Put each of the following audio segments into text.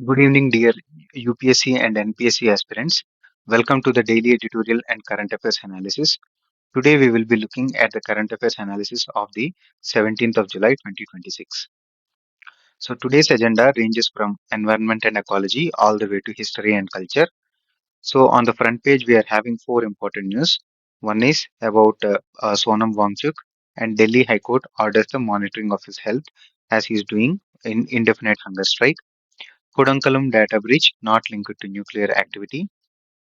Good evening, dear UPSC and NPSC aspirants. Welcome to the daily editorial and current affairs analysis. Today, we will be looking at the current affairs analysis of the 17th of July 2026. So, today's agenda ranges from environment and ecology all the way to history and culture. So, on the front page, we are having four important news. One is about Sonam Wangchuk, and Delhi High Court orders the monitoring of his health as he is doing in indefinite hunger strike. Kudankulam data breach not linked to nuclear activity,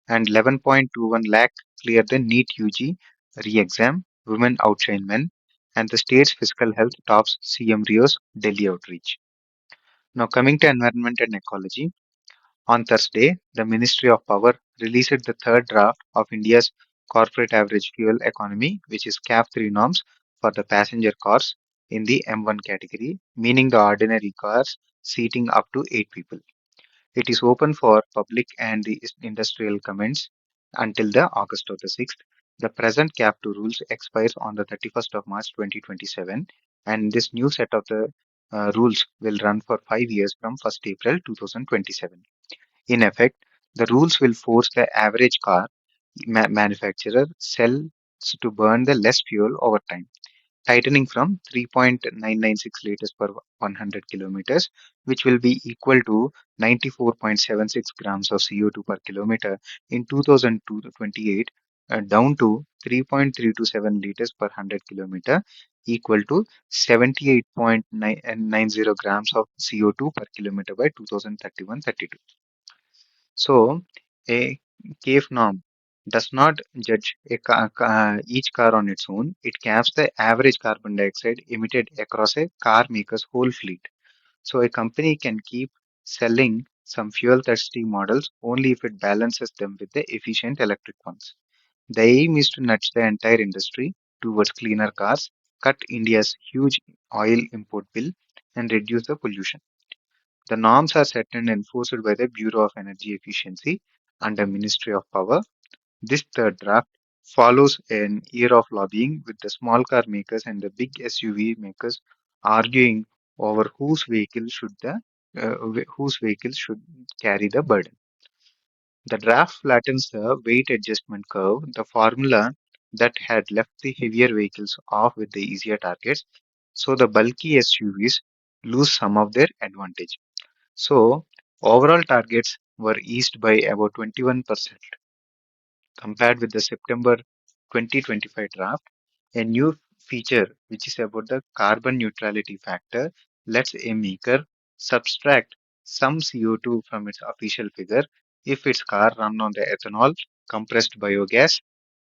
and 11.21 lakh clear the NEET UG re-exam, women outshine men, and the state's fiscal health tops CM Rio's Delhi outreach. Now coming to environment and ecology, on Thursday, the Ministry of Power released the third draft of India's corporate average fuel economy, which is CAF 3 norms for the passenger cars in the M1 category, meaning the ordinary cars seating up to 8 people. It is open for public and the industrial comments until the August of the 6th. The present cap to rules expires on the 31st of March 2027, and this new set of the rules will run for 5 years from 1st April 2027. In effect, the rules will force the average car manufacturer sells to burn the less fuel over time, tightening from 3.996 liters per 100 kilometers, which will be equal to 94.76 grams of CO2 per kilometer in 2028, down to 3.327 liters per 100 kilometer, equal to 78.990 grams of CO2 per kilometer by 2031-32. So, a CAFE norm does not judge each car on its own. It caps the average carbon dioxide emitted across a car maker's whole fleet. So, a company can keep selling some fuel thirsty models only if it balances them with the efficient electric ones. The aim is to nudge the entire industry towards cleaner cars, cut India's huge oil import bill, and reduce the pollution. The norms are set and enforced by the Bureau of Energy Efficiency under Ministry of Power. This third draft follows an year of lobbying with the small car makers and the big SUV makers arguing over whose vehicle should carry the burden. The draft flattens the weight adjustment curve, the formula that had left the heavier vehicles off with the easier targets, so the bulky SUVs lose some of their advantage. So, overall targets were eased by about 21% compared with the September 2025 draft. A new feature, which is about the carbon neutrality factor, lets a maker subtract some CO2 from its official figure if its car run on the ethanol, compressed biogas,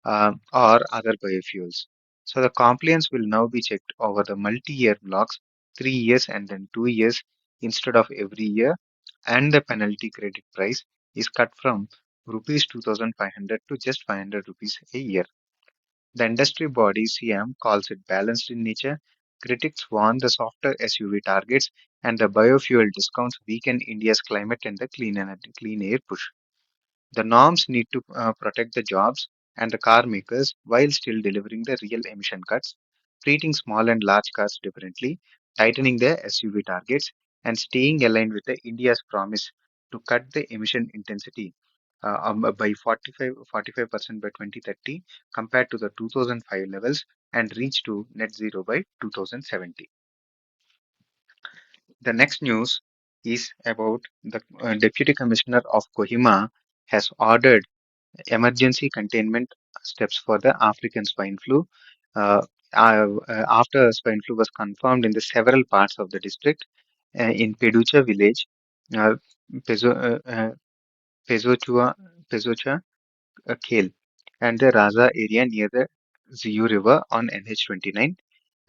or other biofuels. So the compliance will now be checked over the multi-year blocks, 3 years and then 2 years instead of every year, and the penalty credit price is cut from rupees 2,500 to just 500 rupees a year. The industry body CM calls it balanced in nature. Critics warn the softer SUV targets and the biofuel discounts weaken India's climate and the clean air push. The norms need to protect the jobs and the car makers while still delivering the real emission cuts, treating small and large cars differently, tightening the SUV targets, and staying aligned with the India's promise to cut the emission intensity by 45% by 2030 compared to the 2005 levels and reach to net zero by 2070. The next news is about the Deputy Commissioner of Kohima has ordered emergency containment steps for the African swine flu. After swine flu was confirmed in the several parts of the district, in Peducha village, uh, Pezo, Pezochua, Pezocha, Khel, and the Raza area near the Ziu River on NH29.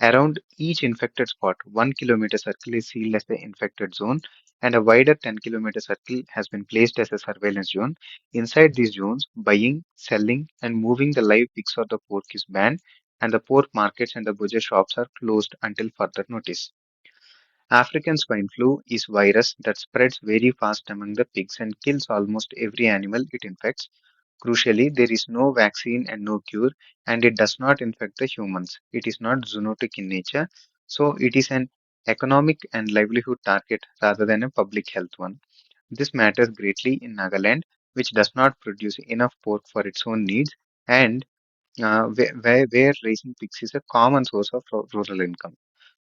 Around each infected spot, 1 kilometer circle is sealed as the infected zone, and a wider 10-kilometer circle has been placed as a surveillance zone. Inside these zones, buying, selling, and moving the live pigs or the pork is banned, and the pork markets and the butcher shops are closed until further notice. African swine flu is virus that spreads very fast among the pigs and kills almost every animal it infects. Crucially, there is no vaccine and no cure, and it does not infect the humans. It is not zoonotic in nature, so it is an economic and livelihood target rather than a public health one. This matters greatly in Nagaland, which does not produce enough pork for its own needs, and where raising pigs is a common source of rural income.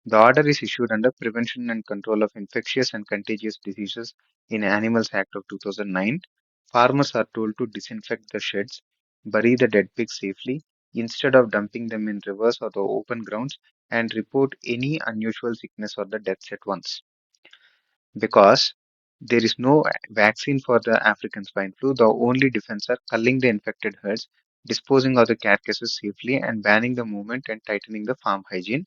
The order is issued under Prevention and Control of Infectious and Contagious Diseases in Animals Act of 2009. Farmers are told to disinfect the sheds, bury the dead pigs safely instead of dumping them in rivers or the open grounds, and report any unusual sickness or the deaths at once. Because there is no vaccine for the African swine flu, the only defense are culling the infected herds, disposing of the carcasses safely, and banning the movement and tightening the farm hygiene.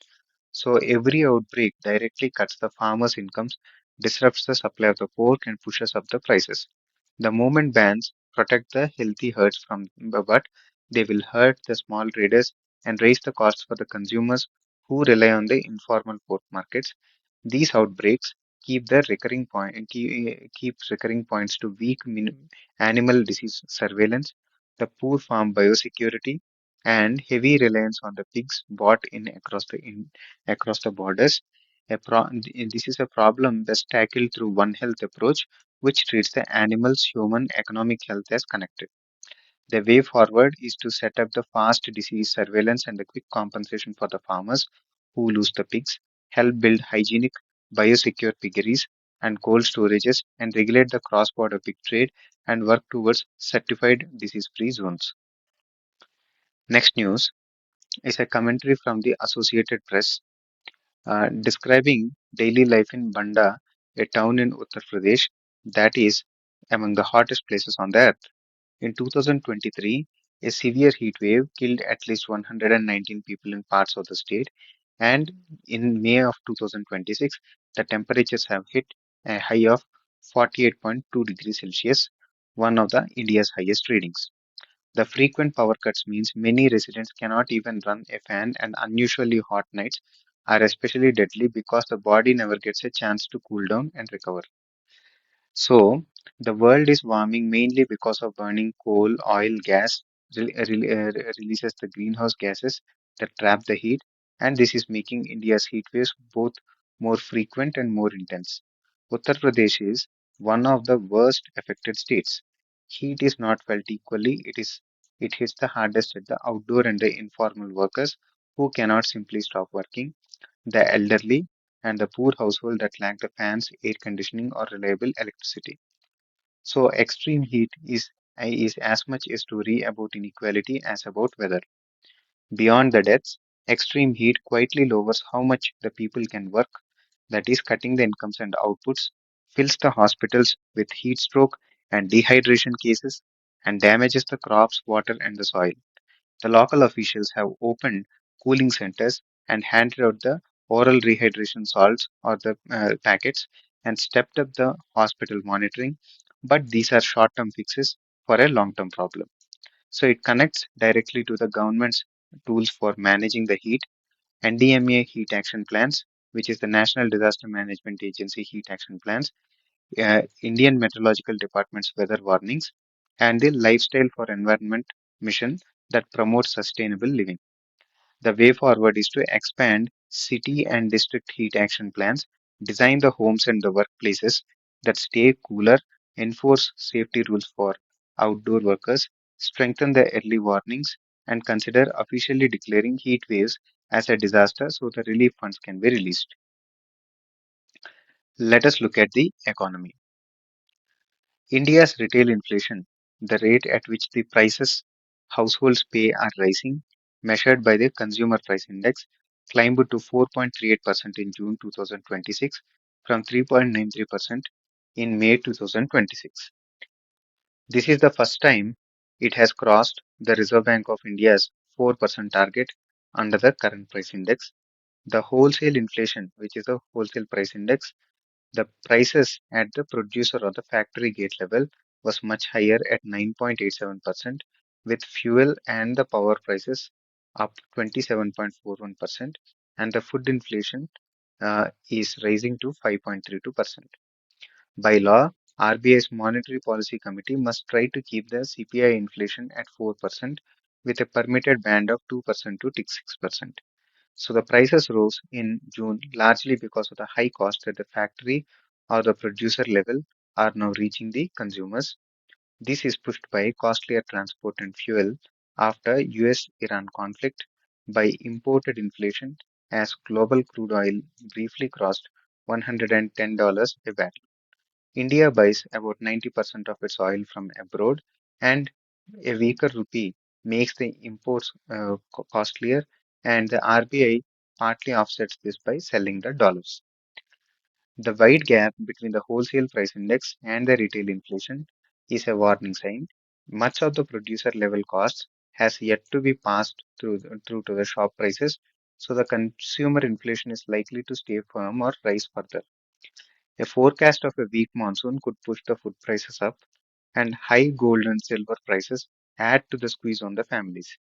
So every outbreak directly cuts the farmers' incomes, disrupts the supply of the pork, and pushes up the prices. The movement bans protect the healthy herds from, but they will hurt the small traders and raise the costs for the consumers who rely on the informal pork markets. These outbreaks keeps recurring points to weak animal disease surveillance, the poor farm biosecurity, and heavy reliance on the pigs bought across the borders. This is a problem best tackled through One Health approach, which treats the animal's human economic health as connected. The way forward is to set up the fast disease surveillance and the quick compensation for the farmers who lose the pigs, help build hygienic, biosecure piggeries and cold storages, and regulate the cross border pig trade and work towards certified disease free zones. Next news is a commentary from the Associated Press describing daily life in Banda, a town in Uttar Pradesh that is among the hottest places on the earth. In 2023, a severe heat wave killed at least 119 people in parts of the state, and in May of 2026, the temperatures have hit a high of 48.2 degrees Celsius, one of the India's highest readings. The frequent power cuts means many residents cannot even run a fan, and unusually hot nights are especially deadly because the body never gets a chance to cool down and recover. So, the world is warming mainly because of burning coal, oil, gas releases the greenhouse gases that trap the heat, and this is making India's heat waves both more frequent and more intense. Uttar Pradesh is one of the worst affected states. Heat is not felt equally, it hits the hardest at the outdoor and the informal workers who cannot simply stop working, the elderly, and the poor household that lack the fans, air conditioning, or reliable electricity. So, extreme heat is as much a story about inequality as about weather. Beyond the deaths, extreme heat quietly lowers how much the people can work, that is, cutting the incomes and outputs, fills the hospitals with heat stroke and dehydration cases, and damages the crops, water, and the soil. The local officials have opened cooling centers and handed out the oral rehydration salts or the packets and stepped up the hospital monitoring. But these are short term fixes for a long term problem. So it connects directly to the government's tools for managing the heat, NDMA heat action plans, which is the National Disaster Management Agency heat action plans, Indian Meteorological Department's weather warnings, and the Lifestyle for Environment mission that promotes sustainable living. The way forward is to expand city and district heat action plans, design the homes and the workplaces that stay cooler, enforce safety rules for outdoor workers, strengthen the early warnings, and consider officially declaring heat waves as a disaster so the relief funds can be released. Let us look at the economy. India's retail inflation, the rate at which the prices households pay are rising, measured by the Consumer Price Index, climbed to 4.38% in June 2026 from 3.93% in May 2026. This is the first time it has crossed the Reserve Bank of India's 4% target under the current price index. The wholesale inflation, which is the wholesale price index, the prices at the producer or the factory gate level was much higher at 9.87%, with fuel and the power prices up 27.41%, and the food inflation is rising to 5.32%. By law, RBI's Monetary Policy Committee must try to keep the CPI inflation at 4% with a permitted band of 2% to 6%. So the prices rose in June largely because of the high cost at the factory or the producer level, are now reaching the consumers. This is pushed by costlier transport and fuel after US-Iran conflict, by imported inflation as global crude oil briefly crossed $110 a barrel. India buys about 90% of its oil from abroad, and a weaker rupee makes the imports costlier, and the RBI partly offsets this by selling the dollars. The wide gap between the wholesale price index and the retail inflation is a warning sign. Much of the producer level costs has yet to be passed through to the shop prices, so the consumer inflation is likely to stay firm or rise further. A forecast of a weak monsoon could push the food prices up, and high gold and silver prices add to the squeeze on the families.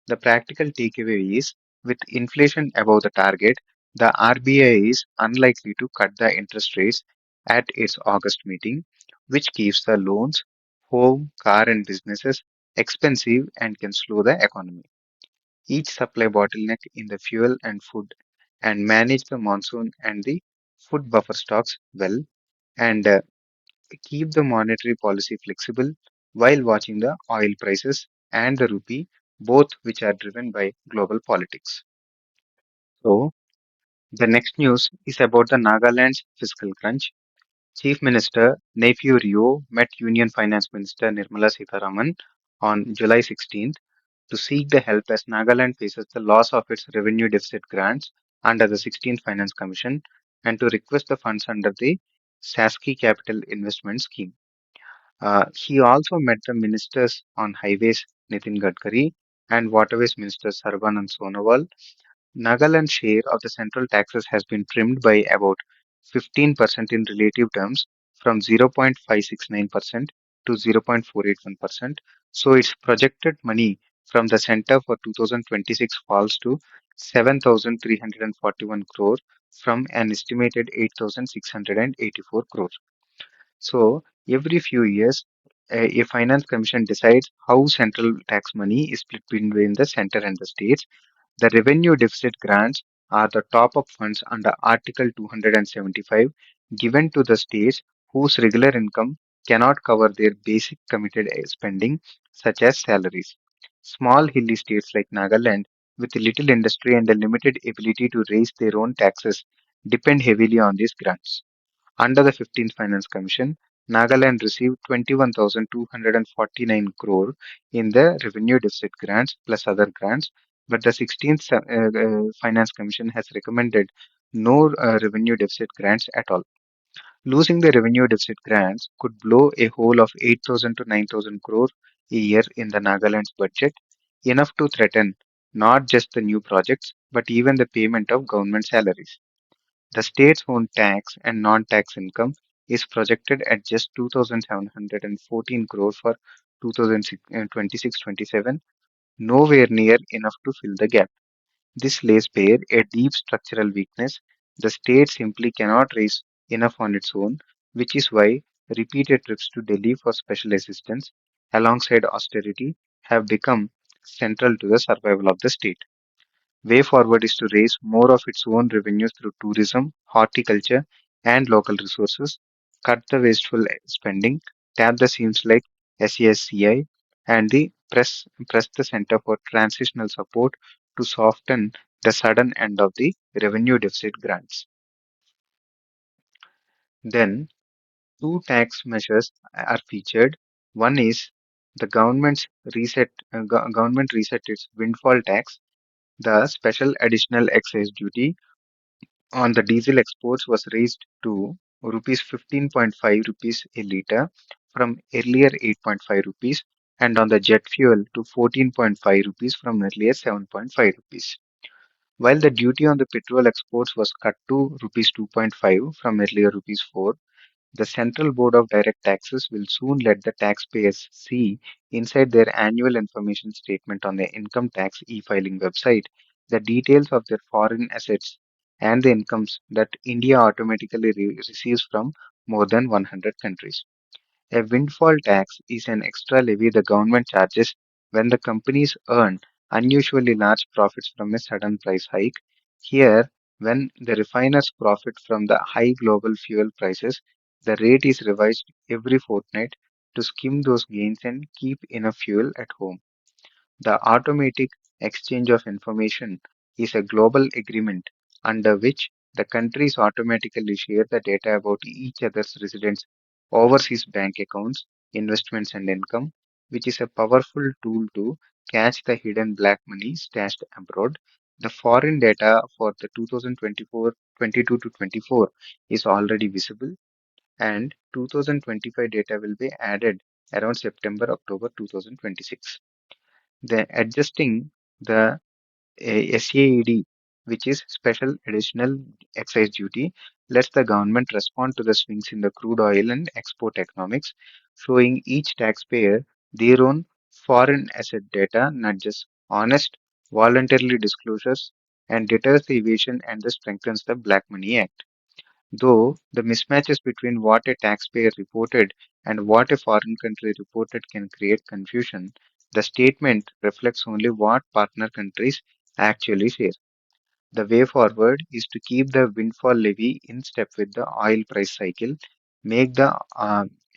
The practical takeaway is, with inflation above the target, the RBI is unlikely to cut the interest rates at its August meeting, which keeps the loans, home, car, and businesses expensive and can slow the economy. Each supply bottleneck in the fuel and food, and manage the monsoon and the food buffer stocks well, and keep the monetary policy flexible while watching the oil prices and the rupee, both which are driven by global politics. So, the next news is about the Nagaland's fiscal crunch. Chief Minister Neiphiu Rio met Union Finance Minister Nirmala Sitharaman on July 16th to seek the help as Nagaland faces the loss of its revenue deficit grants under the 16th Finance Commission, and to request the funds under the SASKI Capital Investment Scheme. He also met the ministers on highways Nitin Gadkari and waterways minister Sarbanand Sonowal. Nagaland's share of the central taxes has been trimmed by about 15% in relative terms, from 0.569% to 0.481%. So its projected money from the center for 2026 falls to 7,341 crore from an estimated 8,684 crore. So every few years, a finance commission decides how central tax money is split between the center and the states. The revenue deficit grants are the top up funds under Article 275, given to the states whose regular income cannot cover their basic committed spending, such as salaries. Small hilly states like Nagaland, with little industry and a limited ability to raise their own taxes, depend heavily on these grants. Under the 15th Finance Commission, Nagaland received 21,249 crore in the revenue deficit grants plus other grants, but the 16th Finance Commission has recommended no revenue deficit grants at all. Losing the revenue deficit grants could blow a hole of 8,000 to 9,000 crore a year in the Nagaland's budget, enough to threaten not just the new projects but even the payment of government salaries. The state's own tax and non-tax income is projected at just 2,714 crore for 2026-27, nowhere near enough to fill the gap. This lays bare a deep structural weakness. The state simply cannot raise enough on its own, which is why repeated trips to Delhi for special assistance alongside austerity have become central to the survival of the state. Way forward is to raise more of its own revenues through tourism, horticulture, and local resources, cut the wasteful spending, tap the seams like SESCI, and press the center for transitional support to soften the sudden end of the revenue deficit grants. Then, two tax measures are featured. One is the government reset its windfall tax. The special additional excise duty on the diesel exports was raised to rupees 15.5 rupees a litre from earlier 8.5 rupees, and on the jet fuel to 14.5 rupees from earlier 7.5 rupees. While the duty on the petrol exports was cut to rupees 2.5 from earlier rupees 4, the Central Board of Direct Taxes will soon let the taxpayers see inside their annual information statement on the income tax e-filing website the details of their foreign assets and the incomes that India automatically receives from more than 100 countries. A windfall tax is an extra levy the government charges when the companies earn unusually large profits from a sudden price hike. Here, when the refiners profit from the high global fuel prices, The rate is revised every fortnight to skim those gains and keep enough fuel at home. The automatic exchange of information is a global agreement under which the countries automatically share the data about each other's residents' overseas bank accounts, investments, and income, which is a powerful tool to catch the hidden black money stashed abroad. The foreign data for the 2024 22 to 24 is already visible, and 2025 data will be added around September October 2026. The adjusting the SAED, which is Special Additional Excise Duty, lets the government respond to the swings in the crude oil and export economics, showing each taxpayer their own foreign asset data, not just honest, voluntarily disclosures, and deters the evasion and strengthens the Black Money Act. Though the mismatches between what a taxpayer reported and what a foreign country reported can create confusion, the statement reflects only what partner countries actually share. The way forward is to keep the windfall levy in step with the oil price cycle, make the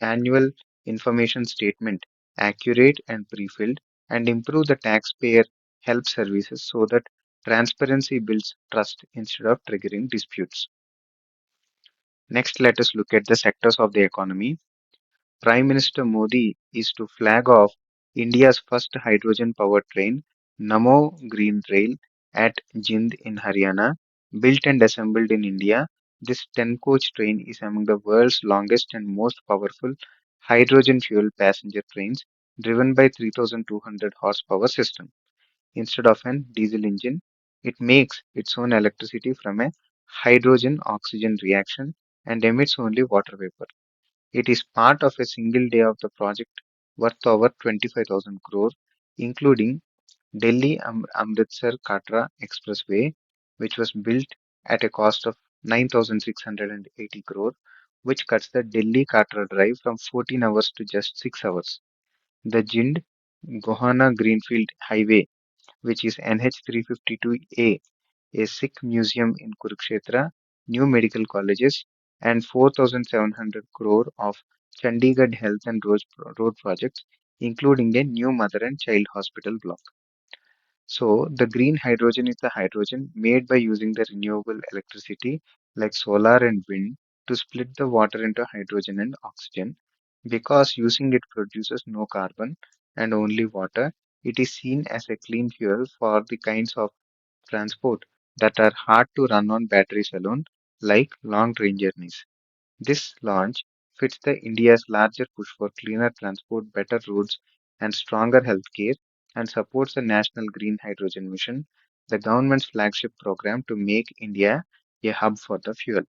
annual information statement accurate and pre-filled, and improve the taxpayer help services so that transparency builds trust instead of triggering disputes. Next, let us look at the sectors of the economy. Prime Minister Modi is to flag off India's first hydrogen powered train, Namo Green Rail, at Jind in Haryana. Built and assembled in India, this 10 coach train is among the world's longest and most powerful hydrogen fuel passenger trains driven by 3,200 horsepower system. Instead of an diesel engine, it makes its own electricity from a hydrogen oxygen reaction and emits only water vapor. It is part of a single day of the project worth over 25,000 crore, including Delhi Amritsar Katra Expressway, which was built at a cost of 9,680 crore, which cuts the Delhi Katra drive from 14 hours to just 6 hours. The Jind Gohana Greenfield Highway, which is NH 352A, a Sikh museum in Kurukshetra, new medical colleges, and 4,700 crore of Chandigarh health and road projects, including a new mother and child hospital block. So, the green hydrogen is the hydrogen made by using the renewable electricity like solar and wind to split the water into hydrogen and oxygen. Because using it produces no carbon and only water, it is seen as a clean fuel for the kinds of transport that are hard to run on batteries alone, like long train journeys. This launch fits the India's larger push for cleaner transport, better roads, and stronger healthcare, and supports the National Green Hydrogen Mission, the government's flagship program to make India a hub for the fuel.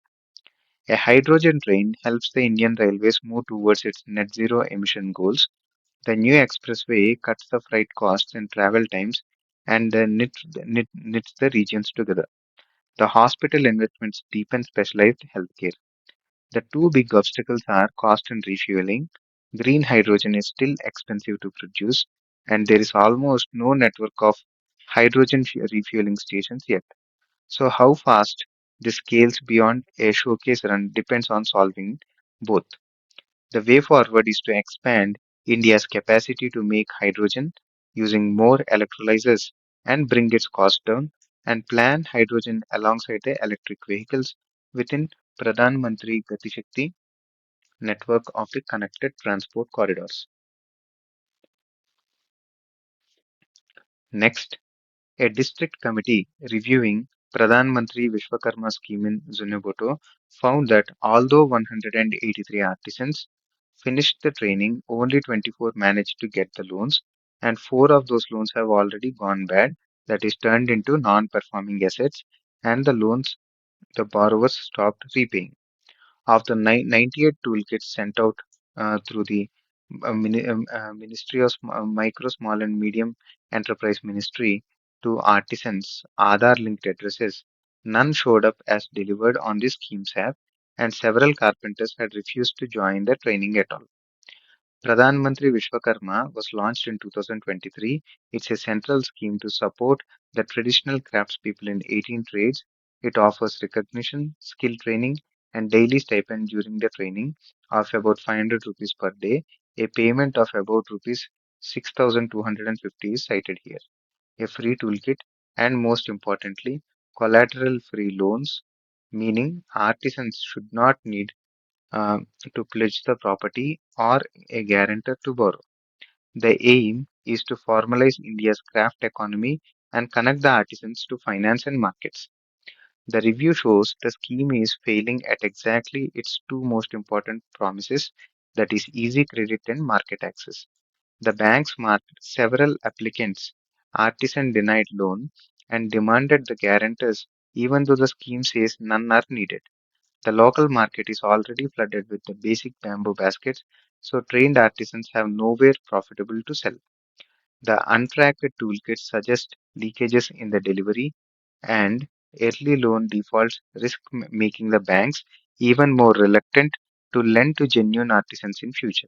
A hydrogen train helps the Indian Railways move towards its net zero emission goals. The new expressway cuts the freight costs and travel times and knits the regions together. The hospital investments deepen specialized healthcare. The two big obstacles are cost and refueling. Green hydrogen is still expensive to produce, and there is almost no network of refueling stations yet. So, how fast this scales beyond a showcase run depends on solving both. The way forward is to expand India's capacity to make hydrogen using more electrolyzers and bring its cost down, and plan hydrogen alongside the electric vehicles within Pradhan Mantri Gati Shakti network of the connected transport corridors. Next, a district committee reviewing Pradhan Mantri Vishwakarma scheme in Zuneboto found that although 183 artisans finished the training, only 24 managed to get the loans, and four of those loans have already gone bad, that is, turned into non performing assets, and the loans the borrowers stopped repaying. Of the 98 toolkits sent out through the Ministry of Micro, Small, and Medium Enterprise Ministry to artisans' Aadhaar linked addresses, none showed up as delivered on the scheme's app, and several carpenters had refused to join the training at all. Pradhan Mantri Vishwakarma was launched in 2023. It's a central scheme to support the traditional craftspeople in 18 trades. It offers recognition, skill training, and daily stipend during the training of about 500 rupees per day. A payment of about rupees 6,250 is cited here. A free toolkit, and most importantly, collateral free loans, meaning artisans should not need uh, to pledge the property or a guarantor to borrow. The aim is to formalize India's craft economy and connect the artisans to finance and markets. The review shows the scheme is failing at exactly its two most important promises, that is, easy credit and market access. The banks marked several applicants artisan denied loan and demanded the guarantors even though the scheme says none are needed. The local market is already flooded with the basic bamboo baskets, so trained artisans have nowhere profitable to sell. The untracked toolkit suggests leakages in the delivery and early loan defaults risk making the banks even more reluctant to lend to genuine artisans in future.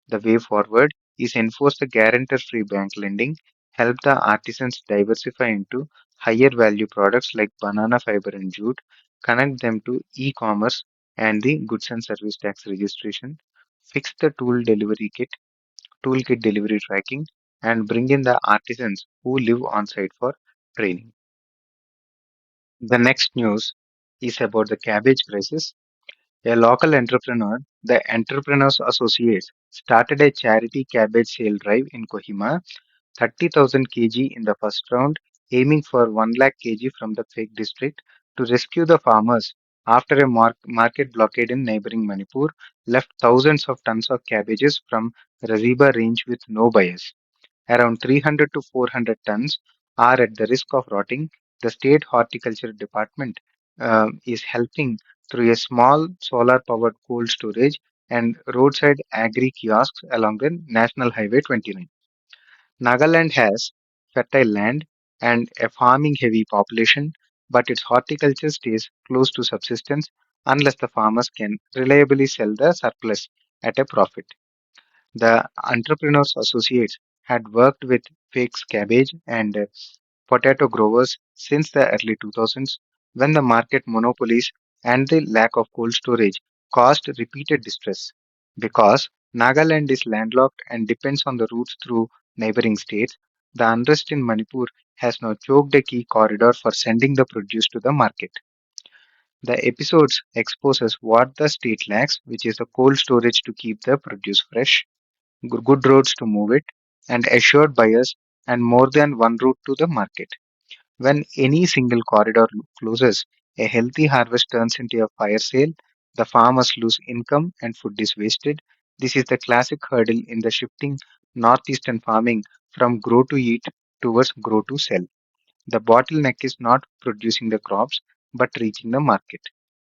The way forward is enforce the guarantor-free bank lending, help the artisans diversify into higher value products like banana fiber and jute, connect them to e-commerce and the goods and service tax registration, fix the toolkit delivery tracking, and bring in the artisans who live on site for training. The next news is about the cabbage crisis. A local entrepreneur, the Entrepreneurs Associates, started a charity cabbage sale drive in Kohima, 30,000 kg in the first round, aiming for 1 lakh kg from the Phek district to rescue the farmers after a market blockade in neighboring Manipur left thousands of tons of cabbages from Raziba range with no buyers. Around 300 to 400 tons are at the risk of rotting. The state horticulture department is helping through a small solar powered cold storage and roadside agri kiosks along the National Highway 29. Nagaland has fertile land and a farming heavy population, but its horticulture stays close to subsistence unless the farmers can reliably sell the surplus at a profit. The Entrepreneurs Associates had worked with Fake's cabbage and potato growers since the early 2000s when the market monopolies and the lack of cold storage caused repeated distress. Because Nagaland is landlocked and depends on the routes through neighboring states, the unrest in Manipur has now choked a key corridor for sending the produce to the market. The episodes exposes what the state lacks, which is a cold storage to keep the produce fresh, good roads to move it, and assured buyers, and more than one route to the market. When any single corridor closes, a healthy harvest turns into a fire sale, the farmers lose income, and food is wasted. This is the classic hurdle in the shifting northeastern farming from grow to eat towards grow to sell. The bottleneck is not producing the crops, but reaching the market.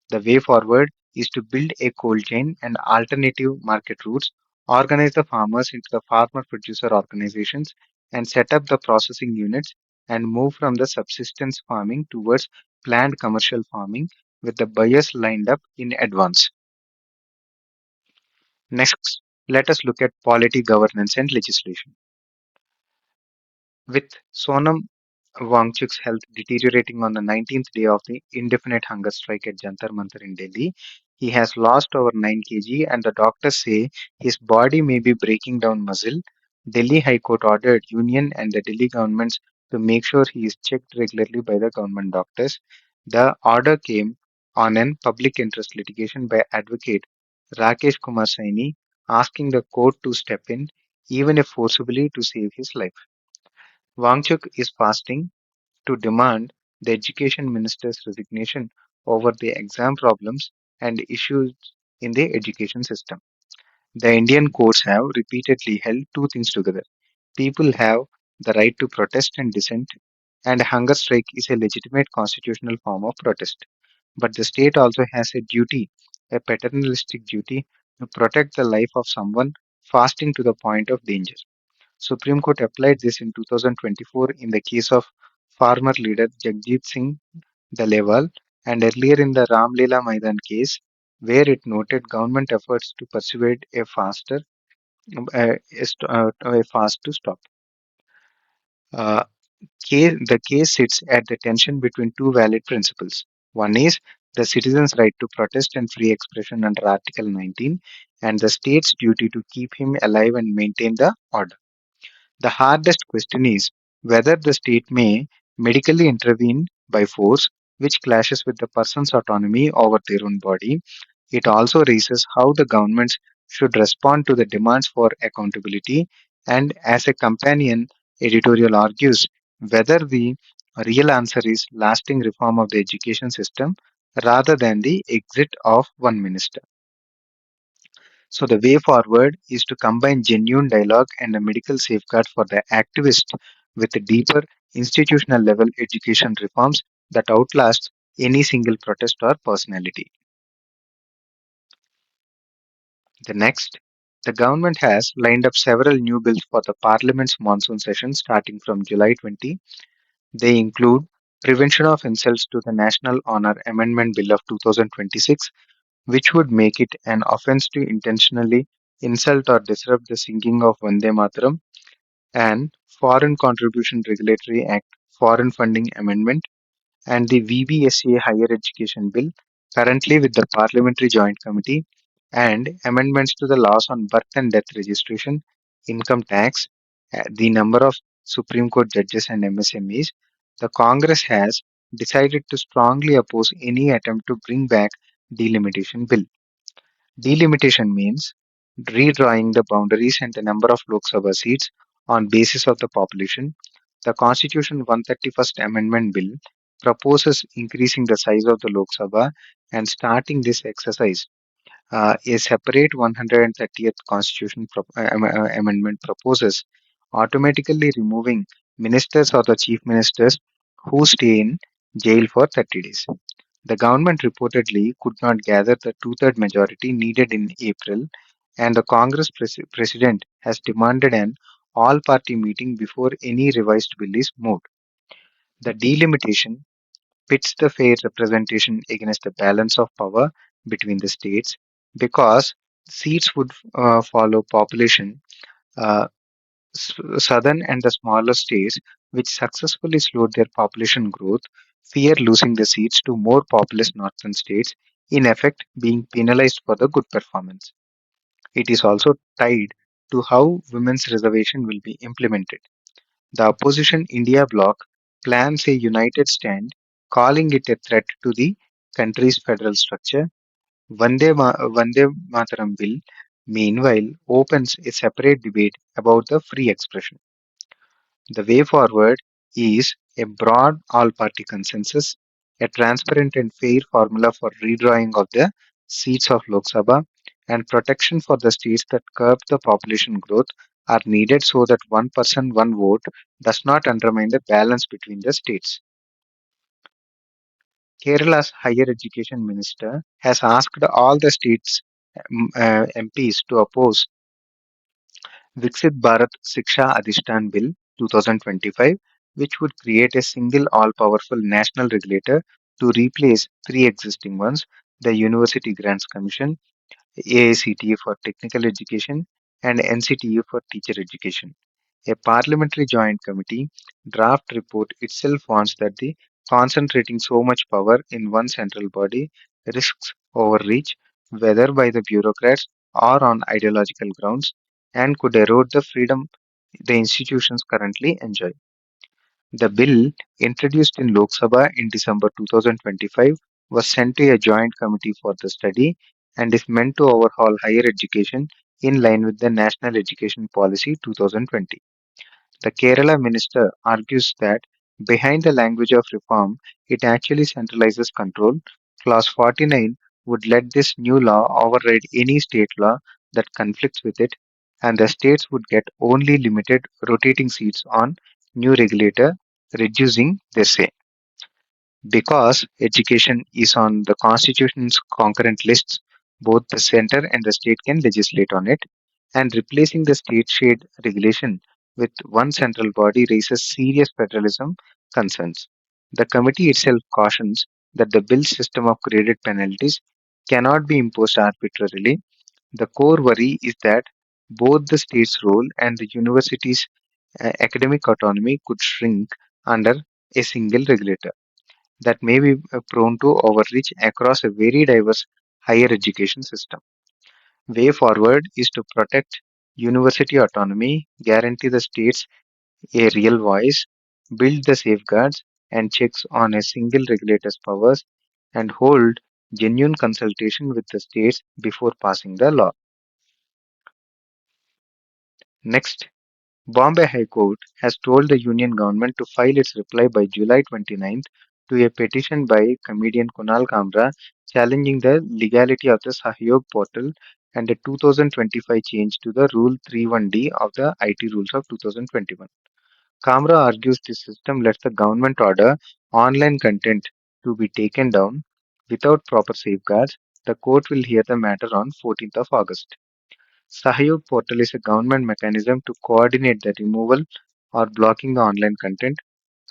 The way forward is to build a cold chain and alternative market routes, organize the farmers into the farmer producer organizations, and set up the processing units and move from the subsistence farming towards planned commercial farming with the buyers lined up in advance. Next, let us look at polity, governance, and legislation. With Sonam Wangchuk's health deteriorating on the 19th day of the indefinite hunger strike at Jantar Mantar in Delhi. He has lost over 9 kg, and the doctors say his body may be breaking down muscle. Delhi High Court ordered Union and the Delhi governments to make sure he is checked regularly by the government doctors. The order came on an public interest litigation by advocate Rakesh Kumar Saini, asking the court to step in, even if forcibly, to save his life. Wangchuk is fasting to demand the education minister's resignation over the exam problems and issues in the education system. The Indian courts have repeatedly held two things together. People have the right to protest and dissent, and a hunger strike is a legitimate constitutional form of protest. But the state also has a duty, a paternalistic duty, to protect the life of someone fasting to the point of danger. Supreme Court applied this in 2024 in the case of farmer leader Jagjit Singh Dalewal and earlier in the Ramlila Maidan case, where it noted government efforts to persuade a fast to stop. Uh, the case sits at the tension between two valid principles. One is the citizens' right to protest and free expression under Article 19, and the state's duty to keep him alive and maintain the order. The hardest question is whether the state may medically intervene by force, which clashes with the person's autonomy over their own body. It also raises how the governments should respond to the demands for accountability, and as a companion, editorial argues whether the real answer is lasting reform of the education system rather than the exit of one minister. So the way forward is to combine genuine dialogue and a medical safeguard for the activist with deeper institutional level education reforms that outlast any single protest or personality. The next, the government has lined up several new bills for the Parliament's monsoon session starting from July 20. They include Prevention of Insults to the National Honor Amendment Bill of 2026, which would make it an offense to intentionally insult or disrupt the singing of Vande Mataram, and Foreign Contribution Regulatory Act Foreign Funding Amendment, and the VBSA Higher Education Bill, currently with the Parliamentary Joint Committee, and amendments to the laws on birth and death registration, income tax, the number of Supreme Court judges and MSMEs. The Congress has decided to strongly oppose any attempt to bring back delimitation bill. Delimitation means redrawing the boundaries and the number of Lok Sabha seats on basis of the population. The Constitution 131st Amendment Bill proposes increasing the size of the Lok Sabha and starting this exercise. A separate 130th Constitution Amendment proposes automatically removing ministers or the chief ministers who stay in jail for 30 days. The government reportedly could not gather the two-third majority needed in April, and the Congress president has demanded an all-party meeting before any revised bill is moved. The delimitation pits the fair representation against the balance of power between the states because seats would follow population. Uh, Southern and the smaller states, which successfully slowed their population growth, fear losing the seats to more populous northern states, in effect being penalized for the good performance. It is also tied to how women's reservation will be implemented. The opposition India bloc plans a united stand, calling it a threat to the country's federal structure. Vande Mataram bill, meanwhile, opens a separate debate about the free expression. The way forward is a broad all party consensus, a transparent and fair formula for redrawing of the seats of Lok Sabha, and protection for the states that curb the population growth are needed so that one person, one vote does not undermine the balance between the states. Kerala's higher education minister has asked all the states MPs to oppose Viksit Bharat Shiksha Adhishtan Bill 2025, which would create a single all-powerful national regulator to replace three existing ones: the University Grants Commission, AICTE for Technical Education, and NCTU for Teacher Education. A parliamentary joint committee draft report itself warns that the concentrating so much power in one central body risks overreach, whether by the bureaucrats or on ideological grounds, and could erode the freedom the institutions currently enjoy. The bill, introduced in Lok Sabha in December 2025, was sent to a joint committee for the study and is meant to overhaul higher education in line with the National Education Policy 2020. The Kerala minister argues that behind the language of reform, it actually centralizes control. Clause 49 would let this new law override any state law that conflicts with it, and the states would get only limited rotating seats on new regulator, reducing their say. Because education is on the Constitution's concurrent lists, both the center and the state can legislate on it, and replacing the state shade regulation with one central body raises serious federalism concerns. The committee itself cautions that the bill's system of graded penalties cannot be imposed arbitrarily. The core worry is that both the state's role and the university's academic autonomy could shrink under a single regulator. that may be prone to overreach across a very diverse higher education system. Way forward is to protect university autonomy, guarantee the states a real voice, build the safeguards and checks on a single regulator's powers, and hold genuine consultation with the states before passing the law. Next, Bombay High Court has told the Union government to file its reply by July 29th to a petition by comedian Kunal Kamra challenging the legality of the Sahyog portal and a 2025 change to the Rule 31D of the IT rules of 2021. Kamra argues this system lets the government order online content to be taken down without proper safeguards. The court will hear the matter on 14th of August. Sahyog portal is a government mechanism to coordinate the removal or blocking the online content.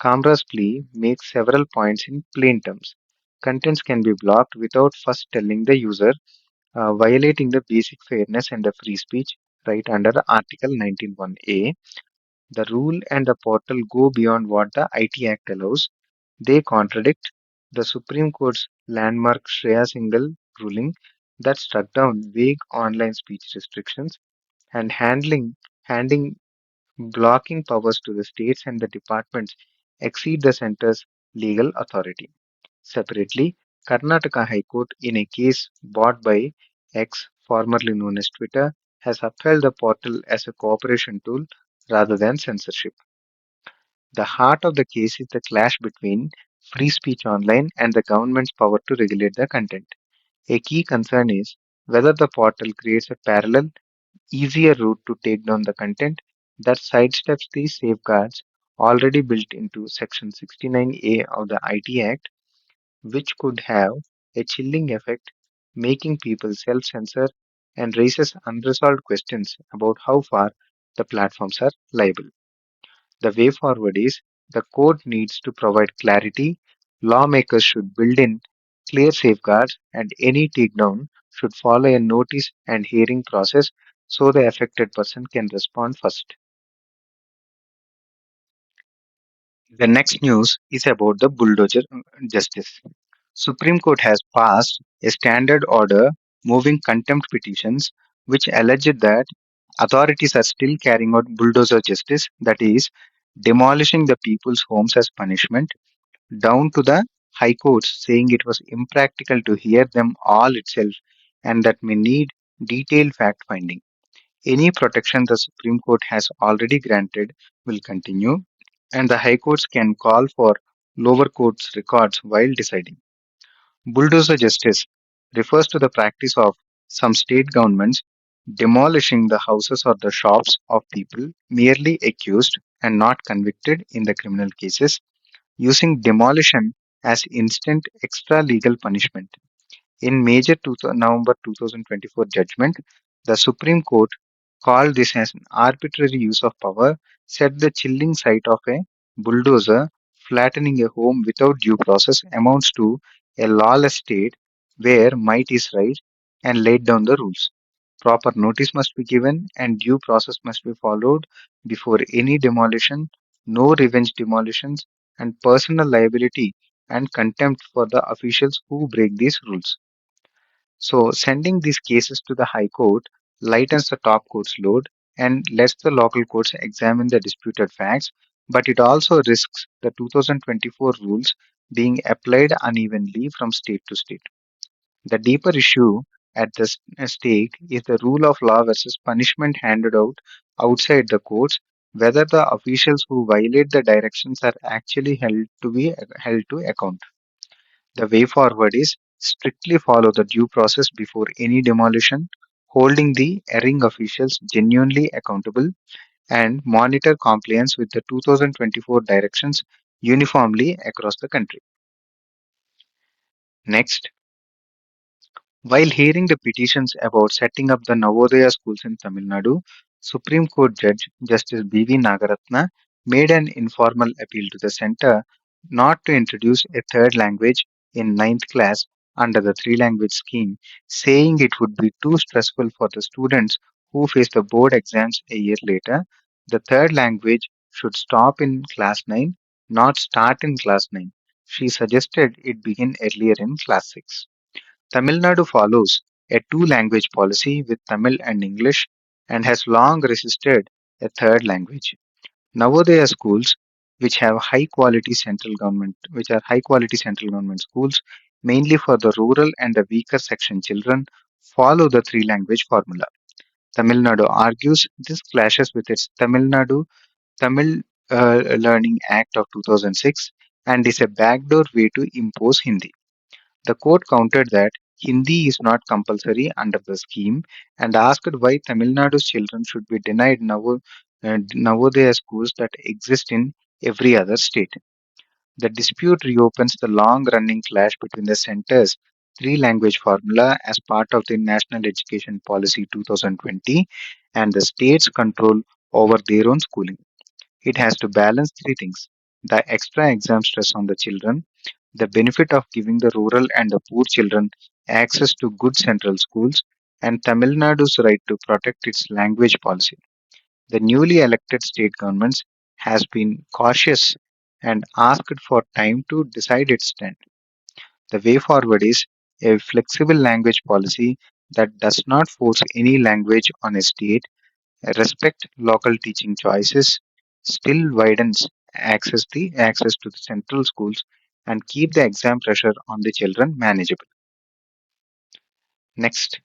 Kamra's plea makes several points in plain terms. Contents can be blocked without first telling the user, violating the basic fairness and the free speech right under Article 19(1)(a). The rule and the portal go beyond what the IT Act allows. They contradict the Supreme Court's landmark Shreya Singhal ruling that struck down vague online speech restrictions and handing blocking powers to the states and the departments exceed the center's legal authority. Separately, Karnataka High Court, in a case brought by X, formerly known as Twitter, has upheld the portal as a cooperation tool rather than censorship. The heart of the case is the clash between free speech online and the government's power to regulate the content. A key concern is whether the portal creates a parallel, easier route to take down the content that sidesteps the safeguards already built into Section 69A of the IT Act, which could have a chilling effect, making people self censor and raises unresolved questions about how far the platforms are liable. The way forward is the court needs to provide clarity, lawmakers should build in clear safeguards, and any takedown should follow a notice and hearing process so the affected person can respond first. The next news is about the bulldozer justice. Supreme Court has passed a standard order moving contempt petitions which alleged that authorities are still carrying out bulldozer justice, that is, demolishing the people's homes as punishment, down to the High Courts saying it was impractical to hear them all itself and that may need detailed fact finding. Any protection the Supreme Court has already granted will continue, and the High Courts can call for lower courts' records while deciding. Bulldozer justice refers to the practice of some state governments demolishing the houses or the shops of people merely accused and not convicted in the criminal cases, using demolition as instant extra legal punishment. In major November 2024 judgment, the Supreme Court called this as an arbitrary use of power, said the chilling sight of a bulldozer flattening a home without due process amounts to a lawless state where might is right, and laid down the rules. Proper notice must be given and due process must be followed before any demolition, no revenge demolitions, and personal liability and contempt for the officials who break these rules. So, sending these cases to the High Court lightens the top court's load and lets the local courts examine the disputed facts, but it also risks the 2024 rules being applied unevenly from state to state. The deeper issue at the stake is the rule of law versus punishment handed out outside the courts, whether the officials who violate the directions are actually held to account. The way forward is strictly follow the due process before any demolition, holding the erring officials genuinely accountable, and monitor compliance with the 2024 directions uniformly across the country. Next, while hearing the petitions about setting up the Navodaya schools in Tamil Nadu, Supreme Court Judge Justice B.V. Nagaratna made an informal appeal to the centre not to introduce a third language in ninth class under the three language scheme, saying it would be too stressful for the students who face the board exams a year later. The third language should stop in class 9, not start in class 9. she suggested it begin earlier in class 6. Tamil Nadu follows a two-language policy with Tamil and English and has long resisted a third language. Navodaya schools, which are high quality central government schools, mainly for the rural and the weaker section children, follow the three language formula. Tamil Nadu argues this clashes with its Tamil Learning Act of 2006 and is a backdoor way to impose Hindi. The court countered that Hindi is not compulsory under the scheme and asked why Tamil Nadu's children should be denied Navodaya schools that exist in every other state. The dispute reopens the long running clash between the center's three language formula as part of the National Education Policy 2020 and the state's control over their own schooling. It has to balance three things: the extra exam stress on the children, the benefit of giving the rural and the poor children access to good central schools, and Tamil Nadu's right to protect its language policy. The newly elected state government has been cautious and asked for time to decide its stand. The way forward is a flexible language policy that does not force any language on a state, respect local teaching choices, still widens access to the central schools, and keep the exam pressure on the children manageable. Next,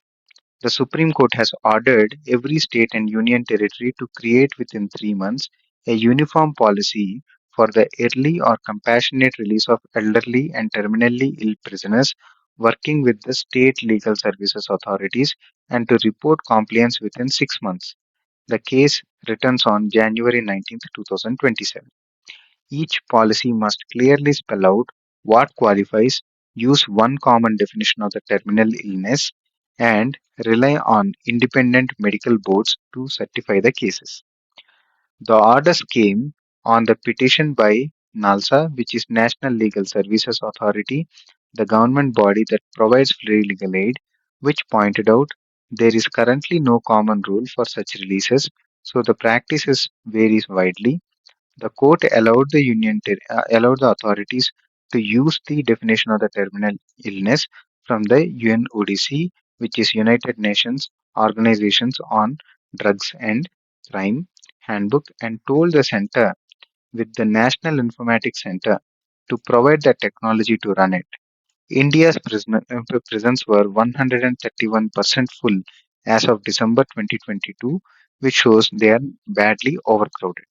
the Supreme Court has ordered every state and union territory to create within 3 months a uniform policy for the early or compassionate release of elderly and terminally ill prisoners, working with the state legal services authorities, and to report compliance within 6 months. The case returns on January 19th, 2027. Each policy must clearly spell out what qualifies, use one common definition of the terminal illness, and rely on independent medical boards to certify the cases. The orders came on the petition by NALSA, which is National Legal Services Authority, the government body that provides free legal aid, which pointed out there is currently no common rule for such releases, so the practices varies widely. The court allowed the authorities to use the definition of the terminal illness from the UNODC, which is United Nations Organizations on Drugs and Crime handbook, and told the center with the National Informatics Center to provide the technology to run it. India's prisons were 131% full as of December 2022, which shows they are badly overcrowded.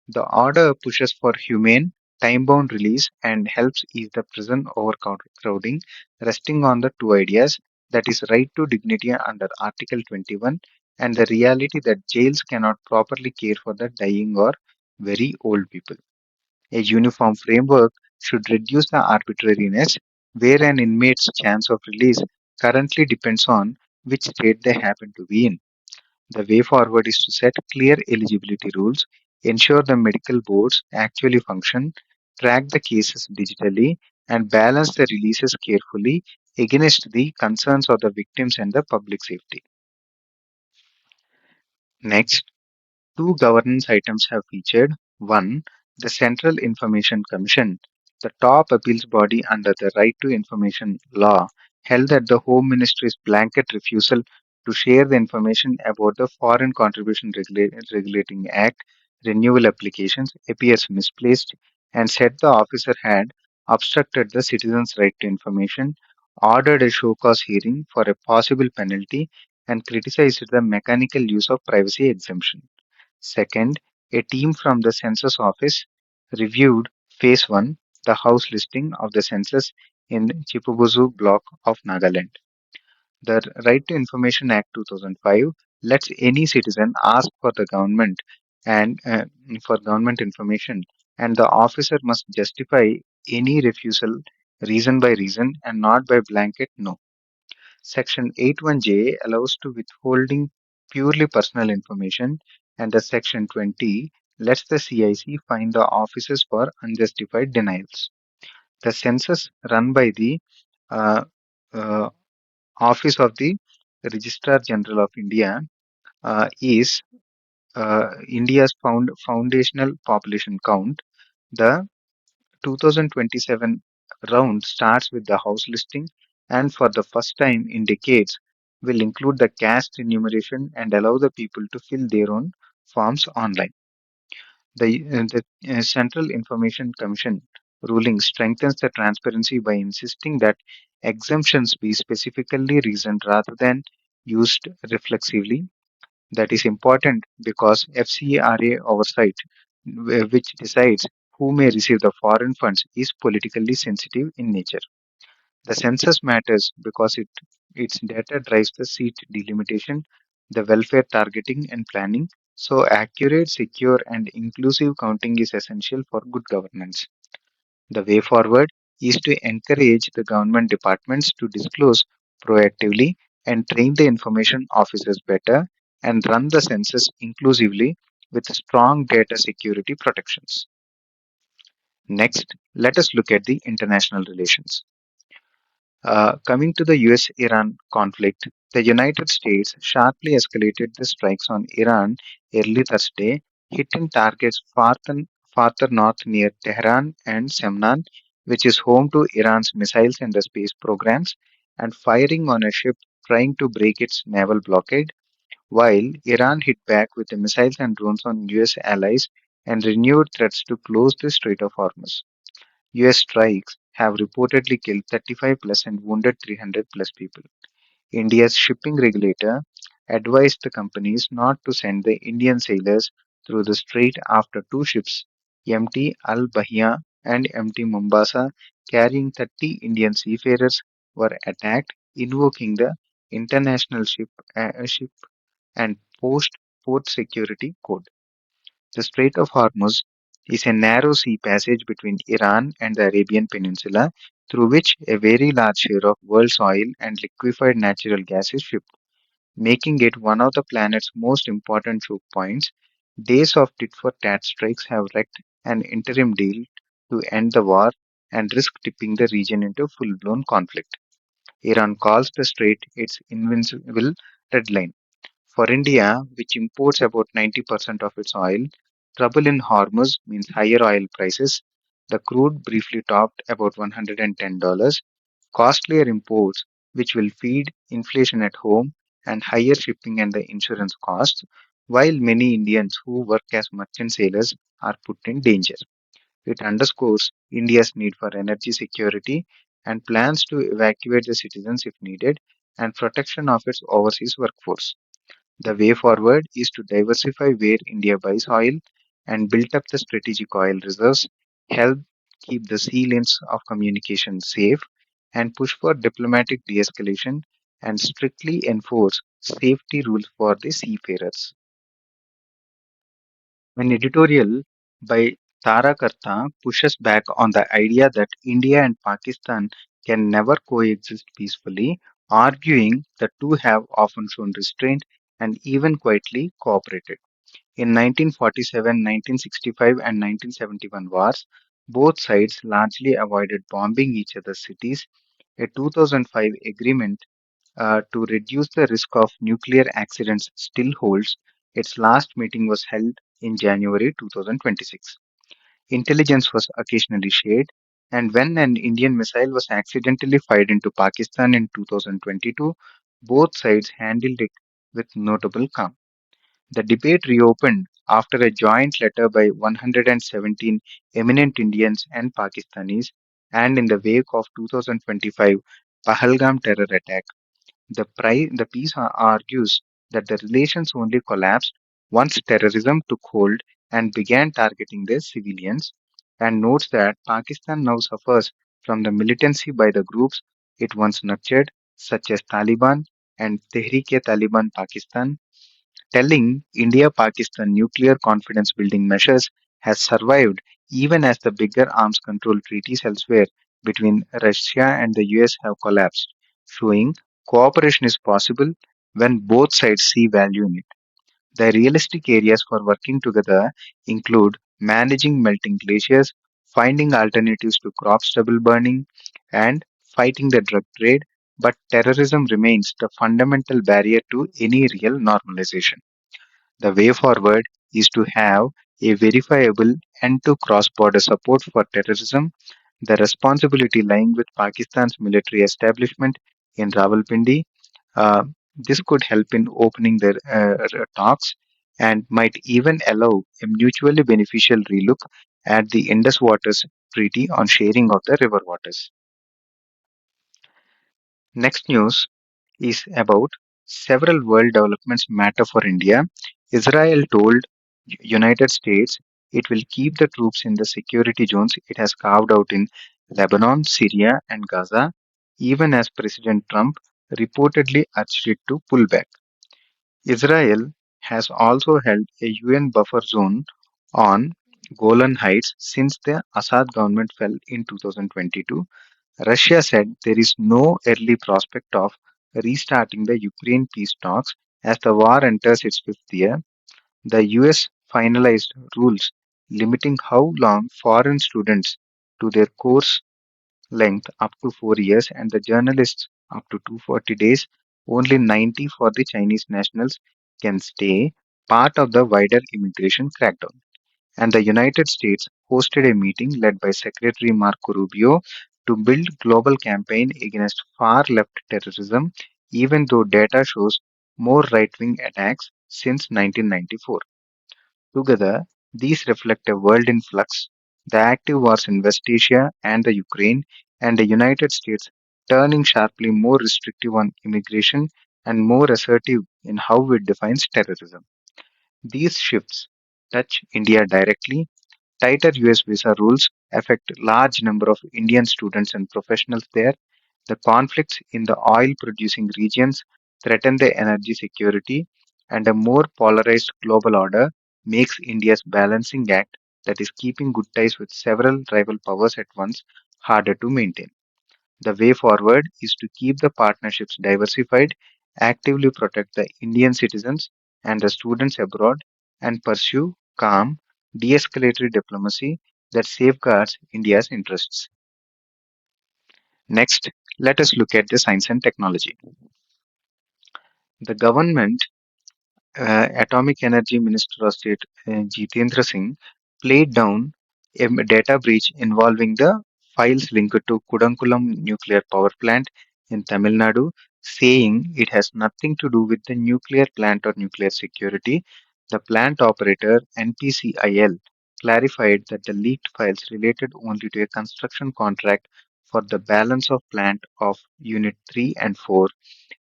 The order pushes for humane, time-bound release and helps ease the prison overcrowding, resting on the two ideas, that is, right to dignity under Article 21 and the reality that jails cannot properly care for the dying or very old people. A uniform framework should reduce the arbitrariness where an inmate's chance of release currently depends on which state they happen to be in. The way forward is to set clear eligibility rules, ensure the medical boards actually function, track the cases digitally, and balance the releases carefully against the concerns of the victims and the public safety. Next, two governance items have featured. One, the Central Information Commission, the top appeals body under the Right to Information law, held that the Home Ministry's blanket refusal to share the information about the Foreign Contribution Regulating Act renewal applications appears misplaced and said the officer had obstructed the citizens' right to information, ordered a show cause hearing for a possible penalty, and criticized the mechanical use of privacy exemption. Second, a team from the census office reviewed Phase 1, the house listing of the census in Chipubuzu block of Nagaland. The Right to Information Act 2005 lets any citizen ask for the government and for government information, and the officer must justify any refusal reason by reason and not by blanket no. Section 81J allows to withholding purely personal information, and the Section 20 lets the CIC fine the officers for unjustified denials. The census run by the uh, uh, Office of the Registrar General of India is India's foundational population count. The 2027 round starts with the House listing and for the first time in decades will include the caste enumeration and allow the people to fill their own forms online. The Central Information Commission ruling strengthens the transparency by insisting that exemptions be specifically reasoned rather than used reflexively. That is important because FCRA oversight, which decides who may receive the foreign funds, is politically sensitive in nature. The census matters because its data drives the seat delimitation, the welfare targeting and planning. So, accurate, secure, and inclusive counting is essential for good governance. The way forward is to encourage the government departments to disclose proactively and train the information officers better and run the census inclusively with strong data security protections. Next, let us look at the international relations. Coming to the US Iran conflict, the United States sharply escalated the strikes on Iran early Thursday, hitting targets farther north near Tehran and Semnan, which is home to Iran's missiles and the space programs, and firing on a ship trying to break its naval blockade, while Iran hit back with the missiles and drones on US allies and renewed threats to close the Strait of Hormuz. US strikes have reportedly killed 35 plus and wounded 300 plus people. India's shipping regulator advised the companies not to send the Indian sailors through the strait after two ships, MT Al Bahia and MT Mombasa, carrying 30 Indian seafarers, were attacked, invoking the International Ship and Port Security Code. The Strait of Hormuz is a narrow sea passage between Iran and the Arabian Peninsula through which a very large share of world's oil and liquefied natural gas is shipped, making it one of the planet's most important choke points. Days of tit for tat strikes have wrecked an interim deal to end the war and risk tipping the region into full blown conflict. Iran calls the strait its invincible red line. For India, which imports about 90% of its oil, trouble in Hormuz means higher oil prices. The crude briefly topped about $110, costlier imports, which will feed inflation at home, and higher shipping and the insurance costs, while many Indians who work as merchant sailors are put in danger. It underscores India's need for energy security and plans to evacuate the citizens if needed and protection of its overseas workforce. The way forward is to diversify where India buys oil and build up the strategic oil reserves, help keep the sea lanes of communication safe, and push for diplomatic de escalation and strictly enforce safety rules for the seafarers. An editorial by Tara Karta pushes back on the idea that India and Pakistan can never coexist peacefully, arguing the two have often shown restraint and even quietly cooperated. In 1947, 1965, and 1971 wars, both sides largely avoided bombing each other's cities. A 2005 agreement to reduce the risk of nuclear accidents still holds. Its last meeting was held in January 2026. Intelligence was occasionally shared, and when an Indian missile was accidentally fired into Pakistan in 2022, both sides handled it with notable calm. The debate reopened after a joint letter by 117 eminent Indians and Pakistanis, and in the wake of 2025 Pahalgam terror attack. The piece argues that the relations only collapsed once terrorism took hold and began targeting the civilians, and notes that Pakistan now suffers from the militancy by the groups it once nurtured, such as Taliban and Tehrik-e-Taliban Pakistan, telling India Pakistan nuclear confidence building measures has survived even as the bigger arms control treaties elsewhere between Russia and the US have collapsed, showing cooperation is possible when both sides see value in it. The realistic areas for working together include managing melting glaciers, finding alternatives to crop stubble burning, and fighting the drug trade, but terrorism remains the fundamental barrier to any real normalization. The way forward is to have a verifiable end-to cross-border support for terrorism, the responsibility lying with Pakistan's military establishment in Rawalpindi. Uh, this could help in opening the talks and might even allow a mutually beneficial relook at the Indus Waters Treaty on sharing of the river waters. Next news is about several world developments matter for India. Israel told United States it will keep the troops in the security zones it has carved out in Lebanon, Syria, and Gaza, even as President Trump reportedly urged it to pull back. Israel has also held a UN buffer zone on Golan Heights since the Assad government fell in 2022. Russia said there is no early prospect of restarting the Ukraine peace talks as the war enters its fifth year. The US finalized rules limiting how long foreign students to their course length up to 4 years and the journalists up to 240 days. Only 90 for the Chinese nationals can stay, part of the wider immigration crackdown. And the United States hosted a meeting led by Secretary Marco Rubio to build global campaign against far-left terrorism, even though data shows more right-wing attacks since 1994. Together, these reflect a world in flux, the active wars in West Asia and the Ukraine, and the United States turning sharply more restrictive on immigration and more assertive in how it defines terrorism. These shifts touch India directly. Tighter US visa rules affect large number of Indian students and professionals there. The conflicts in the oil producing regions threaten the energy security, and a more polarized global order makes India's balancing act, that is keeping good ties with several rival powers at once, harder to maintain. The way forward is to keep the partnerships diversified, actively protect the Indian citizens and the students abroad, and pursue calm, de escalatory diplomacy that safeguards India's interests. Next, let us look at the science and technology. The government Atomic Energy Minister of State Jitendra Singh played down a data breach involving the files linked to Kudankulam nuclear power plant in Tamil Nadu, saying it has nothing to do with the nuclear plant or nuclear security. The plant operator NPCIL clarified that the leaked files related only to a construction contract for the balance of plant of Unit 3 and 4,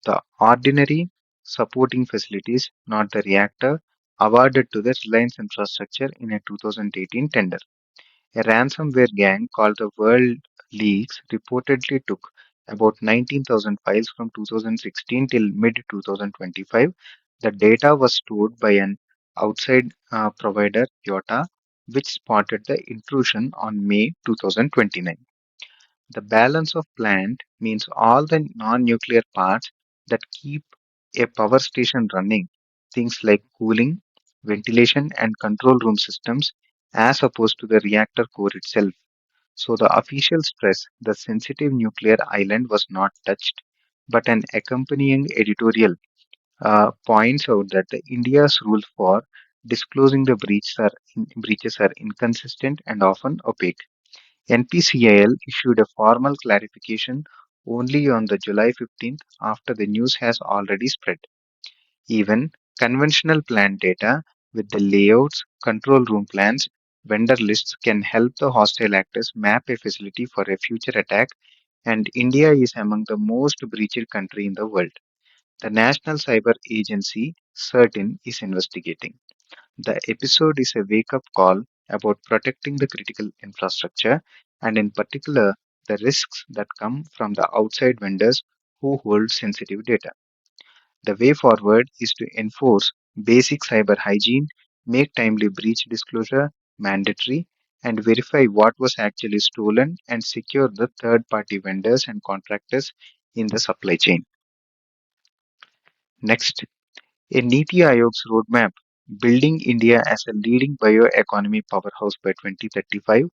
the ordinary supporting facilities, not the reactor, awarded to the Reliance Infrastructure in a 2018 tender. A ransomware gang called the World Leaks reportedly took about 19,000 files from 2016 till mid 2025. The data was stored by an outside provider, Yota, which spotted the intrusion on May 2029. The balance of plant means all the non-nuclear parts that keep a power station running, things like cooling, ventilation, and control room systems, as opposed to the reactor core itself. So the official stress the sensitive nuclear island was not touched, but an accompanying editorial points out that the India's rules for disclosing the breaches are inconsistent and often opaque. NPCIL issued a formal clarification only on the July 15th after the news has already spread. Even conventional plant data with the layouts, control room plans, vendor lists can help the hostile actors map a facility for a future attack, and India is among the most breached country in the world. The National Cyber Agency, CERTIN, is investigating. The episode is a wake up call about protecting the critical infrastructure and, in particular, the risks that come from the outside vendors who hold sensitive data. The way forward is to enforce basic cyber hygiene, make timely breach disclosure mandatory, and verify what was actually stolen and secure the third party vendors and contractors in the supply chain. Next, a Niti Aayog's roadmap, Building India as a Leading Bioeconomy Powerhouse by 2035,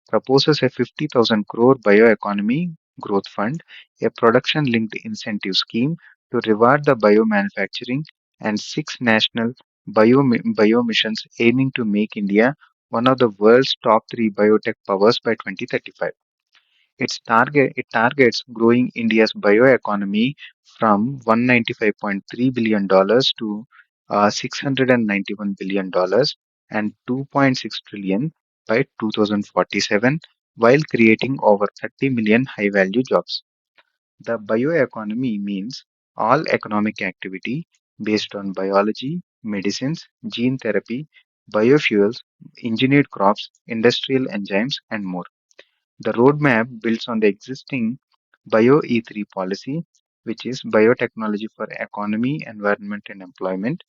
proposes a 50,000 crore bioeconomy growth fund, a production linked incentive scheme to reward the biomanufacturing, and six national bio missions aiming to make India one of the world's top three biotech powers by 2035. It targets growing India's bioeconomy from $195.3 billion to $691 billion and $2.6 trillion by 2047, while creating over 30 million high-value jobs. The bioeconomy means all economic activity based on biology, medicines, gene therapy, biofuels, engineered crops, industrial enzymes, and more. The roadmap builds on the existing Bio E3 policy, which is biotechnology for economy, environment, and employment.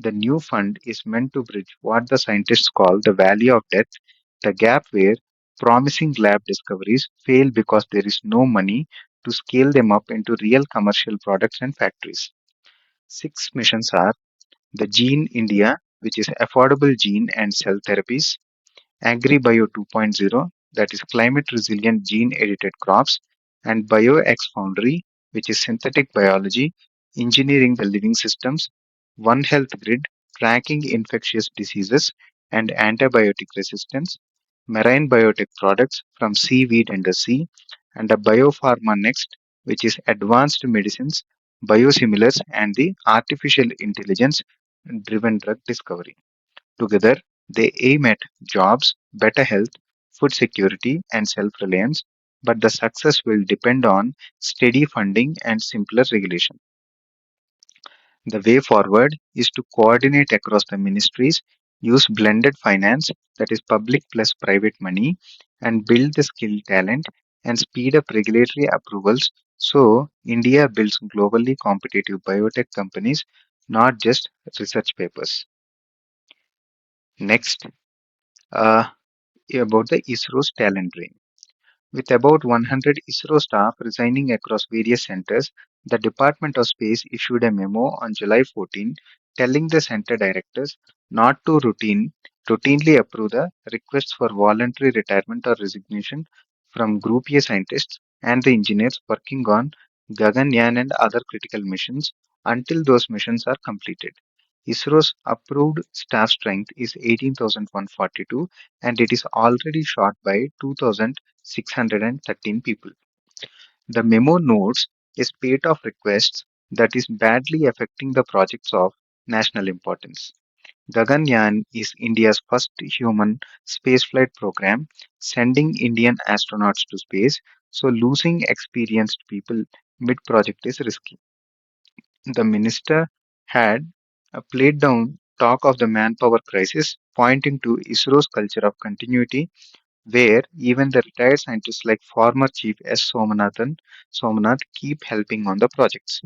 The new fund is meant to bridge what the scientists call the valley of death, the gap where promising lab discoveries fail because there is no money to scale them up into real commercial products and factories. Six missions are the Gene India, which is affordable gene and cell therapies, AgriBio 2.0, that is climate resilient gene edited crops, and BioX Foundry, which is synthetic biology, engineering the living systems, One Health Grid, tracking infectious diseases and antibiotic resistance, marine biotech products from seaweed and the sea, and a Biopharma Next, which is advanced medicines, biosimilars, and the artificial intelligence driven drug discovery. Together, they aim at jobs, better health, food security, and self reliance, but the success will depend on steady funding and simpler regulation. The way forward is to coordinate across the ministries, use blended finance, that is public plus private money, and build the skilled talent and speed up regulatory approvals so India builds globally competitive biotech companies, not just research papers. Next, uh, about the ISRO's talent drain. With about 100 ISRO staff resigning across various centers, the Department of Space issued a memo on July 14 telling the center directors not to routinely approve the requests for voluntary retirement or resignation from Group A scientists and the engineers working on Gaganyaan and other critical missions until those missions are completed. ISRO's approved staff strength is 18,142 and it is already shot by 2,613 people. The memo notes a spate of requests that is badly affecting the projects of national importance. Gaganyaan is India's first human spaceflight program, sending Indian astronauts to space, so losing experienced people mid project is risky. The minister had played down talk of the manpower crisis, pointing to ISRO's culture of continuity, where even the retired scientists like former Chief S. Somanath keep helping on the projects.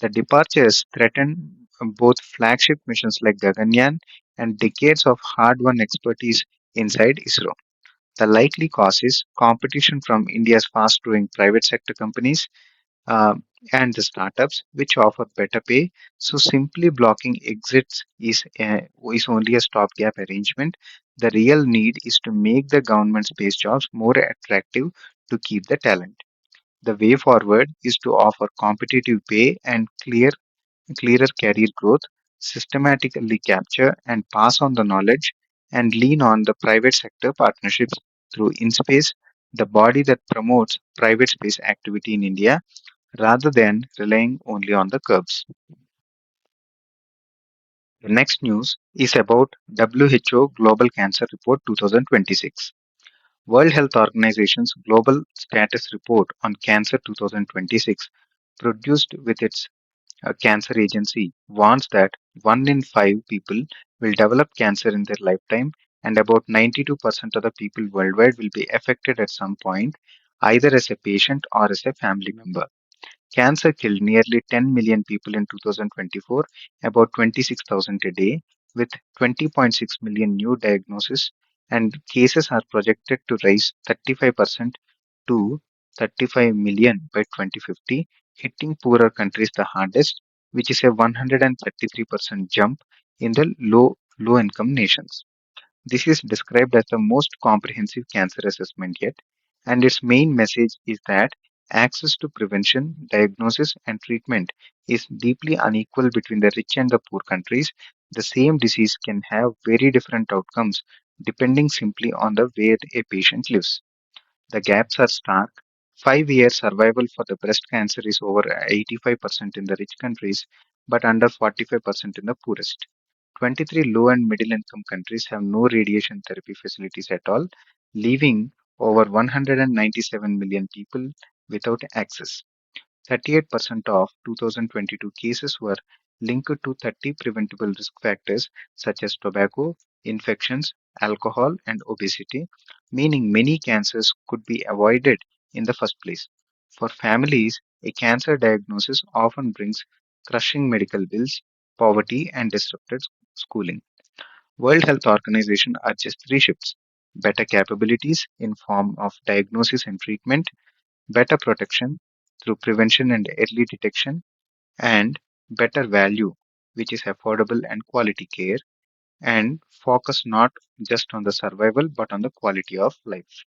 The departures threaten both flagship missions like Gaganyaan and decades of hard-won expertise inside ISRO. The likely cause is competition from India's fast-growing private sector companies uh, and the startups which offer better pay. So simply blocking exits is only a stopgap arrangement. The real need is to make the government space jobs more attractive to keep the talent. The way forward is to offer competitive pay and clearer career growth, systematically capture and pass on the knowledge, and lean on the private sector partnerships through InSpace, the body that promotes private space activity in India rather than relying only on the curbs. The next news is about WHO Global Cancer Report 2026. World Health Organization's Global Status Report on Cancer 2026, produced with its cancer agency, warns that 1 in 5 people will develop cancer in their lifetime, and about 92% of the people worldwide will be affected at some point, either as a patient or as a family member. Cancer killed nearly 10 million people in 2024, about 26,000 a day, with 20.6 million new diagnoses, and cases are projected to rise 35% to 35 million by 2050, hitting poorer countries the hardest, which is a 133% jump in the low income nations. This is described as the most comprehensive cancer assessment yet, and its main message is that access to prevention, diagnosis, and treatment is deeply unequal between the rich and the poor countries. The same disease can have very different outcomes depending simply on the where a patient lives. The gaps are stark. 5-year survival for the breast cancer is over 85% in the rich countries, but under 45% in the poorest. 23 low and middle income countries have no radiation therapy facilities at all, leaving over 197 million people without access. 38% of 2022 cases were linked to 30 preventable risk factors such as tobacco, infections, alcohol, and obesity, meaning many cancers could be avoided in the first place. For families, a cancer diagnosis often brings crushing medical bills, poverty, and disrupted schooling. World Health Organization urges three shifts: better capabilities in form of diagnosis and treatment, better protection through prevention and early detection, and better value, which is affordable and quality care, and focus not just on the survival but on the quality of life.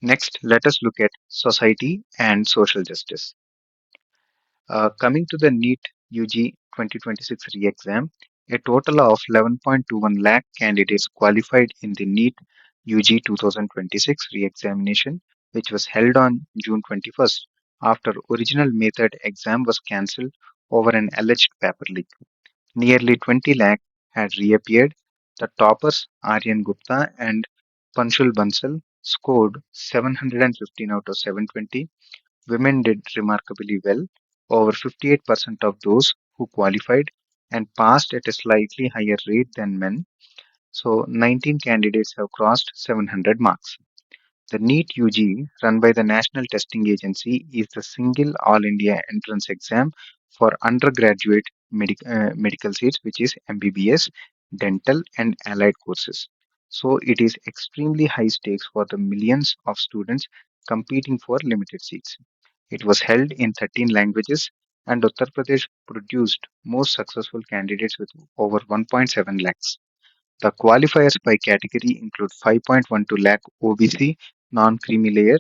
Next, let us look at society and social justice. Coming to the NEET UG 2026 re-exam, a total of 11.21 lakh candidates qualified in the NEET UG 2026 re-examination, which was held on June 21st after original method exam was cancelled over an alleged paper leak. Nearly 20 lakh had reappeared. The toppers, Aryan Gupta and Panchul Bansal, scored 715 out of 720. Women did remarkably well. Over 58% of those who qualified and passed at a slightly higher rate than men. So 19 candidates have crossed 700 marks. The NEET UG, run by the National Testing Agency, is the single all India entrance exam for undergraduate medical seats, which is MBBS, dental, and allied courses. So it is extremely high stakes for the millions of students competing for limited seats. It was held in 13 languages, and Uttar Pradesh produced most successful candidates with over 1.7 lakhs. The qualifiers by category include 5.12 lakh OBC non-creamy layer,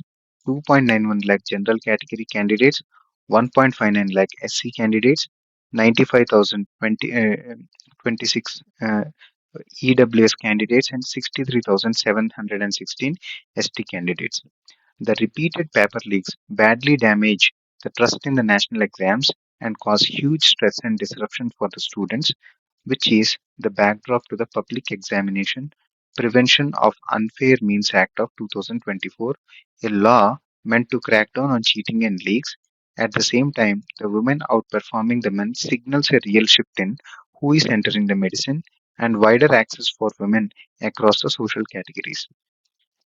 2.91 lakh general category candidates, 1.59 lakh SC candidates, 95,026 EWS candidates, and 63,716 ST candidates. The repeated paper leaks badly damage the trust in the national exams and cause huge stress and disruption for the students, which is the backdrop to the Public Examination Prevention of Unfair Means Act of 2024, a law meant to crack down on cheating and leaks. At the same time, the women outperforming the men signals a real shift in who is entering the medicine and wider access for women across the social categories.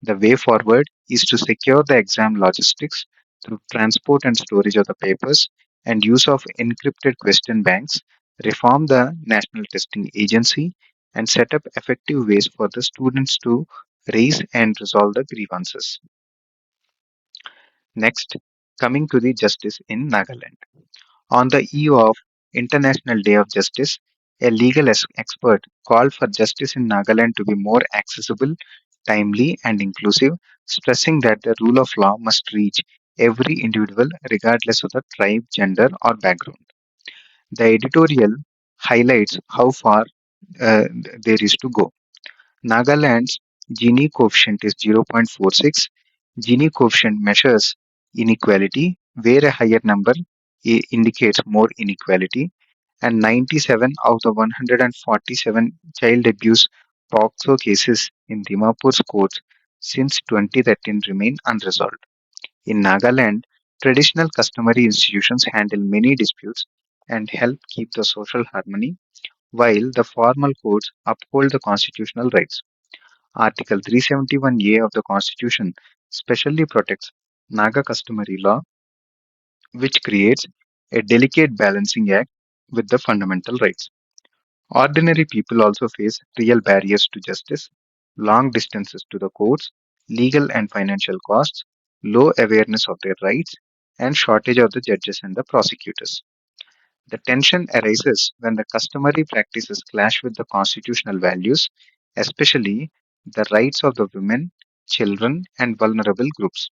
The way forward is to secure the exam logistics through transport and storage of the papers and use of encrypted question banks, reform the National Testing Agency, and set up effective ways for the students to raise and resolve the grievances. Next, coming to the justice in Nagaland. On the eve of International Day of Justice, a legal expert called for justice in Nagaland to be more accessible, timely, and inclusive, stressing that the rule of law must reach every individual regardless of the tribe, gender, or background. The editorial highlights how far there is to go. Nagaland's Gini coefficient is 0.46. Gini coefficient measures inequality, where a higher number indicates more inequality, and 97 out of 147 child abuse POCSO cases in Dimapur's courts since 2013 remain unresolved. In Nagaland, traditional customary institutions handle many disputes and help keep the social harmony, while the formal courts uphold the constitutional rights. Article 371A of the Constitution specially protects Naga customary law, which creates a delicate balancing act with the fundamental rights. Ordinary people also face real barriers to justice, long distances to the courts, legal and financial costs, low awareness of their rights, and shortage of the judges and the prosecutors. The tension arises when the customary practices clash with the constitutional values, especially the rights of the women, children, and vulnerable groups.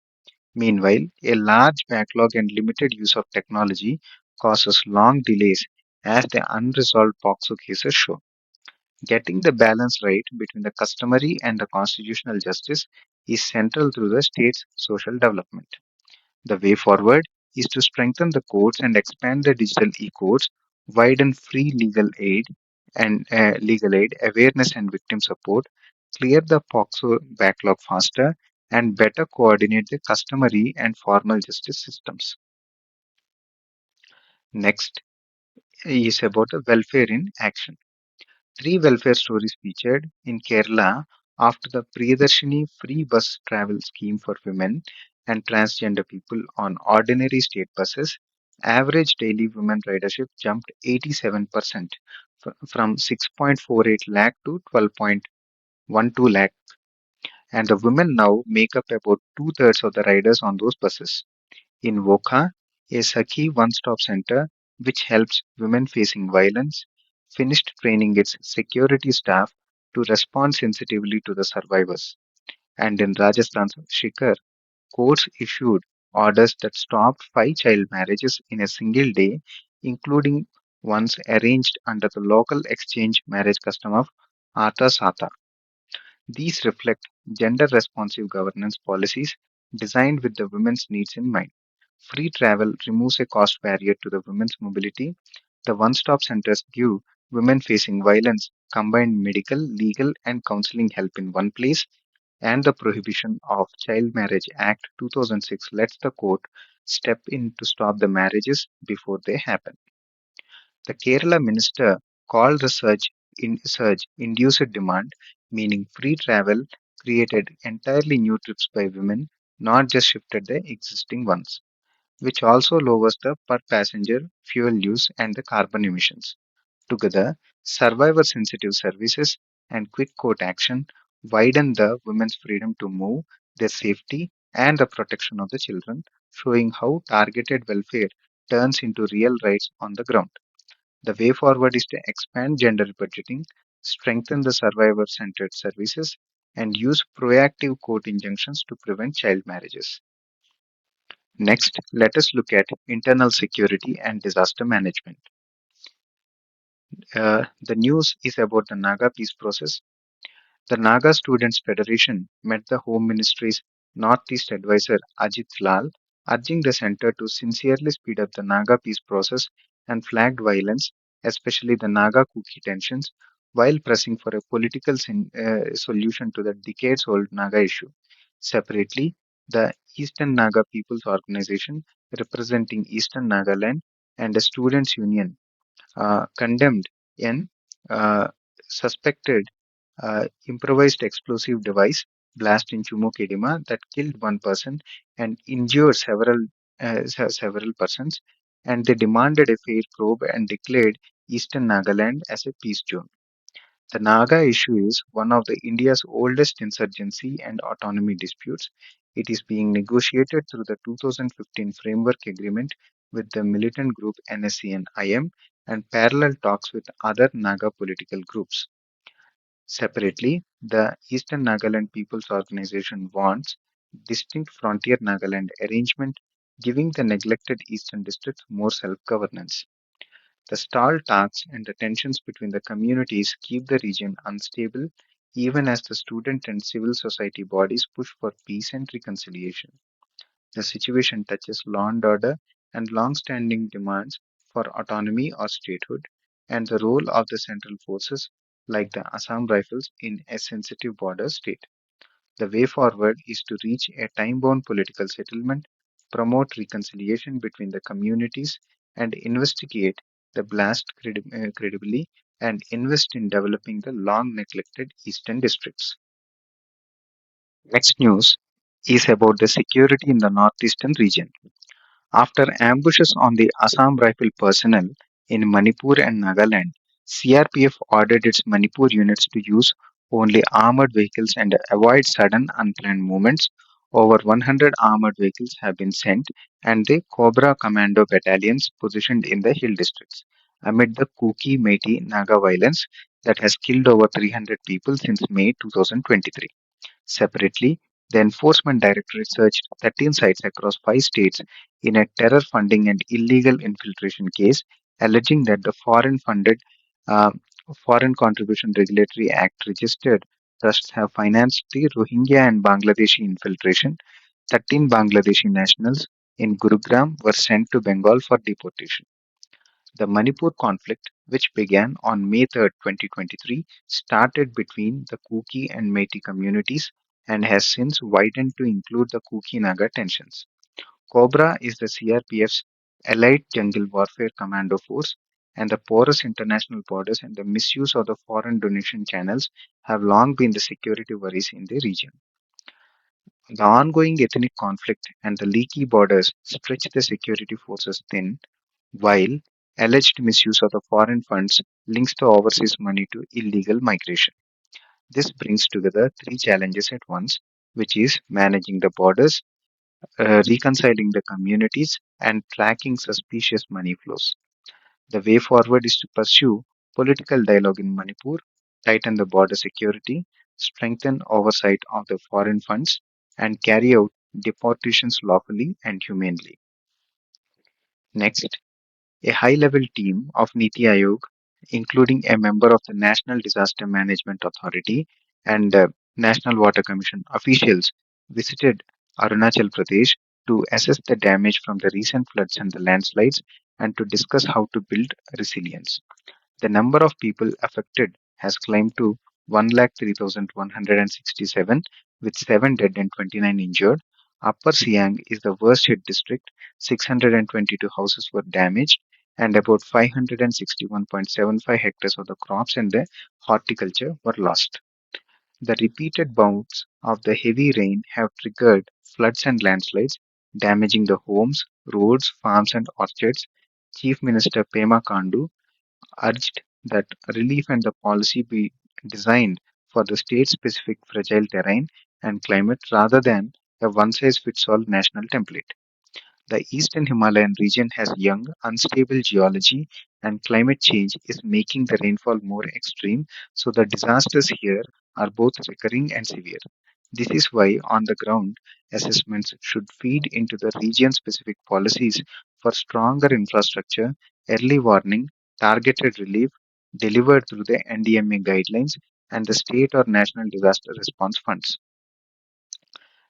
Meanwhile, a large backlog and limited use of technology causes long delays as the unresolved POCSO cases show. Getting the balance right between the customary and the constitutional justice is central to the state's social development. The way forward is to strengthen the courts and expand the digital e-courts, widen free legal aid awareness and victim support, clear the POCSO backlog faster, and better coordinate the customary and formal justice systems. Next is about the welfare in action. Three welfare stories featured in Kerala after the Priyadarshini free bus travel scheme for women and transgender people on ordinary state buses. Average daily women ridership jumped 87% from 6.48 lakh to 12.12 lakh, and the women now make up about two-thirds of the riders on those buses. In Wokha, a Sakhi one stop center which helps women facing violence finished training its security staff to respond sensitively to the survivors. And in Rajasthan's Shikar, courts issued orders that stopped five child marriages in a single day, including ones arranged under the local exchange marriage custom of Ata Sata. These reflect gender responsive governance policies designed with the women's needs in mind. Free travel removes a cost barrier to the women's mobility. The one stop centers give women facing violence combined medical, legal, and counseling help in one place, and the Prohibition of Child Marriage Act 2006 lets the court step in to stop the marriages before they happen. The Kerala minister called the surge induced demand, meaning free travel created entirely new trips by women, not just shifted the existing ones, which also lowers the per passenger fuel use and the carbon emissions. Together, survivor sensitive services and quick court action widen the women's freedom to move, their safety, and the protection of the children, showing how targeted welfare turns into real rights on the ground. The way forward is to expand gender budgeting, strengthen the survivor centered services, and use proactive court injunctions to prevent child marriages. Next, let us look at internal security and disaster management. The news is about the Naga peace process. The Naga Students Federation met the Home Ministry's Northeast Advisor Ajit Lal, urging the centre to sincerely speed up the Naga peace process and flagged violence, especially the Naga Kuki tensions, while pressing for a political solution to the decades old Naga issue. Separately, the Eastern Naga People's Organization, representing Eastern Nagaland, and the Students' Union condemned an suspected improvised explosive device blast in Chumokedima that killed one person and injured several persons, and they demanded a fair probe and declared Eastern Nagaland as a peace zone. The Naga issue is one of the India's oldest insurgency and autonomy disputes. It is being negotiated through the 2015 Framework Agreement with the militant group NSCN-IM and parallel talks with other Naga political groups. Separately, the Eastern Nagaland People's Organization wants distinct frontier Nagaland arrangement, giving the neglected eastern districts more self-governance. The stalled talks and the tensions between the communities keep the region unstable, even as the student and civil society bodies push for peace and reconciliation. The situation touches law and order and long-standing demands for autonomy or statehood, and the role of the central forces like the Assam Rifles in a sensitive border state. The way forward is to reach a time-bound political settlement, promote reconciliation between the communities, and investigate the blast credibly and invest in developing the long-neglected eastern districts. Next news is about the security in the northeastern region. After ambushes on the Assam Rifle personnel in Manipur and Nagaland, CRPF ordered its Manipur units to use only armored vehicles and avoid sudden unplanned movements. Over 100 armored vehicles have been sent and the Cobra Commando battalions positioned in the hill districts amid the Kuki Meiti Naga violence that has killed over 300 people since May 2023. Separately, the Enforcement Directorate searched 13 sites across 5 states in a terror funding and illegal infiltration case, alleging that the uh, Foreign Contribution Regulatory Act registered trusts have financed the Rohingya and Bangladeshi infiltration. 13 Bangladeshi nationals in Gurugram were sent to Bengal for deportation. The Manipur conflict, which began on May 3, 2023, started between the Kuki and Meitei communities and has since widened to include the Kuki-Naga tensions. Cobra is the CRPF's elite jungle warfare commando force, and the porous international borders and the misuse of the foreign donation channels have long been the security worries in the region. The ongoing ethnic conflict and the leaky borders stretch the security forces thin, while alleged misuse of the foreign funds links the overseas money to illegal migration. This brings together three challenges at once, which is managing the borders, reconciling the communities, and tracking suspicious money flows. The way forward is to pursue political dialogue in Manipur, tighten the border security, strengthen oversight of the foreign funds, and carry out deportations lawfully and humanely. Next, a high-level team of Niti Aayog, including a member of the National Disaster Management Authority and National Water Commission officials, visited Arunachal Pradesh to assess the damage from the recent floods and the landslides and to discuss how to build resilience. The number of people affected has climbed to 103,167, with 7 dead and 29 injured. Upper Siang is the worst hit district. 622 houses were damaged, and about 561.75 hectares of the crops and the horticulture were lost. The repeated bouts of the heavy rain have triggered floods and landslides, damaging the homes, roads, farms, and orchards. Chief Minister Pema Kandu urged that relief and the policy be designed for the state specific fragile terrain and climate rather than a one size fits all national template. The eastern Himalayan region has young, unstable geology, and climate change is making the rainfall more extreme, so the disasters here are both recurring and severe. This is why, on the ground, assessments should feed into the region specific policies for stronger infrastructure, early warning, targeted relief delivered through the NDMA guidelines and the state or national disaster response funds.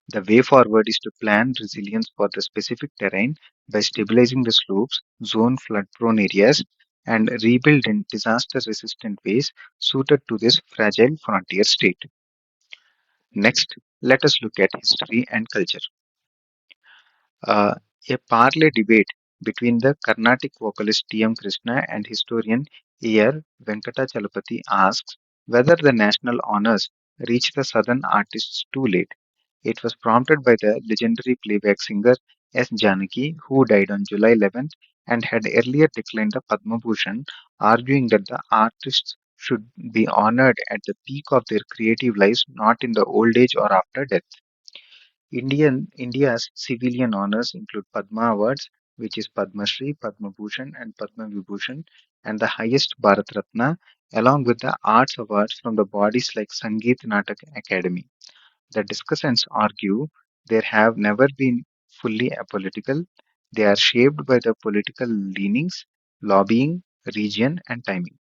The way forward is to plan resilience for the specific terrain by stabilizing the slopes, zone flood prone areas, and rebuild in disaster resistant ways suited to this fragile frontier state. Next, let us look at history and culture. Uh, a parley debate between the Carnatic vocalist T.M. Krishna and historian A.R. Venkatachalapati asks whether the national honors reach the southern artists too late. It was prompted by the legendary playback singer S. Janaki, who died on July 11th and had earlier declined the Padma Bhushan, arguing that the artists should be honored at the peak of their creative lives, not in the old age or after death. India's civilian honors include Padma Awards, which is Padma Shri, Padma Bhushan, and Padma Vibhushan, and the highest Bharat Ratna, along with the arts awards from the bodies like Sangeet Natak Academy. The discussants argue they have never been fully apolitical. They are shaped by the political leanings, lobbying, region, and timing.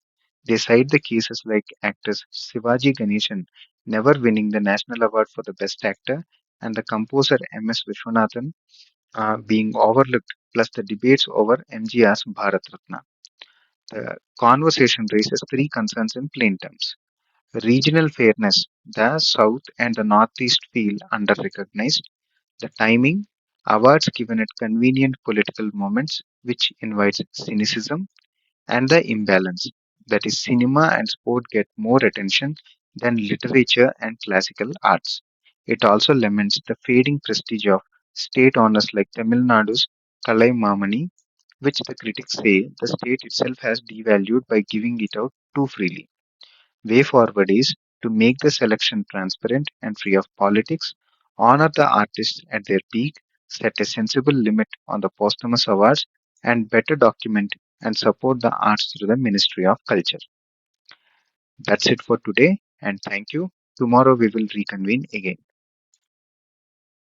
They cite the cases like actors Sivaji Ganeshan never winning the National Award for the Best Actor and the composer M.S. Vishwanathan being overlooked, plus the debates over MGR's Bharat Ratna. The conversation raises three concerns in plain terms. Regional fairness, the South and the Northeast feel under recognized. The timing, awards given at convenient political moments, which invites cynicism, and the imbalance, that is, cinema and sport get more attention than literature and classical arts. It also laments the fading prestige of state honors like Tamil Nadu's Kalai Mamani, which the critics say the state itself has devalued by giving it out too freely. Way forward is to make the selection transparent and free of politics, honor the artists at their peak, set a sensible limit on the posthumous awards, and better document and support the arts through the Ministry of Culture. That's it for today, and thank you. Tomorrow we will reconvene again.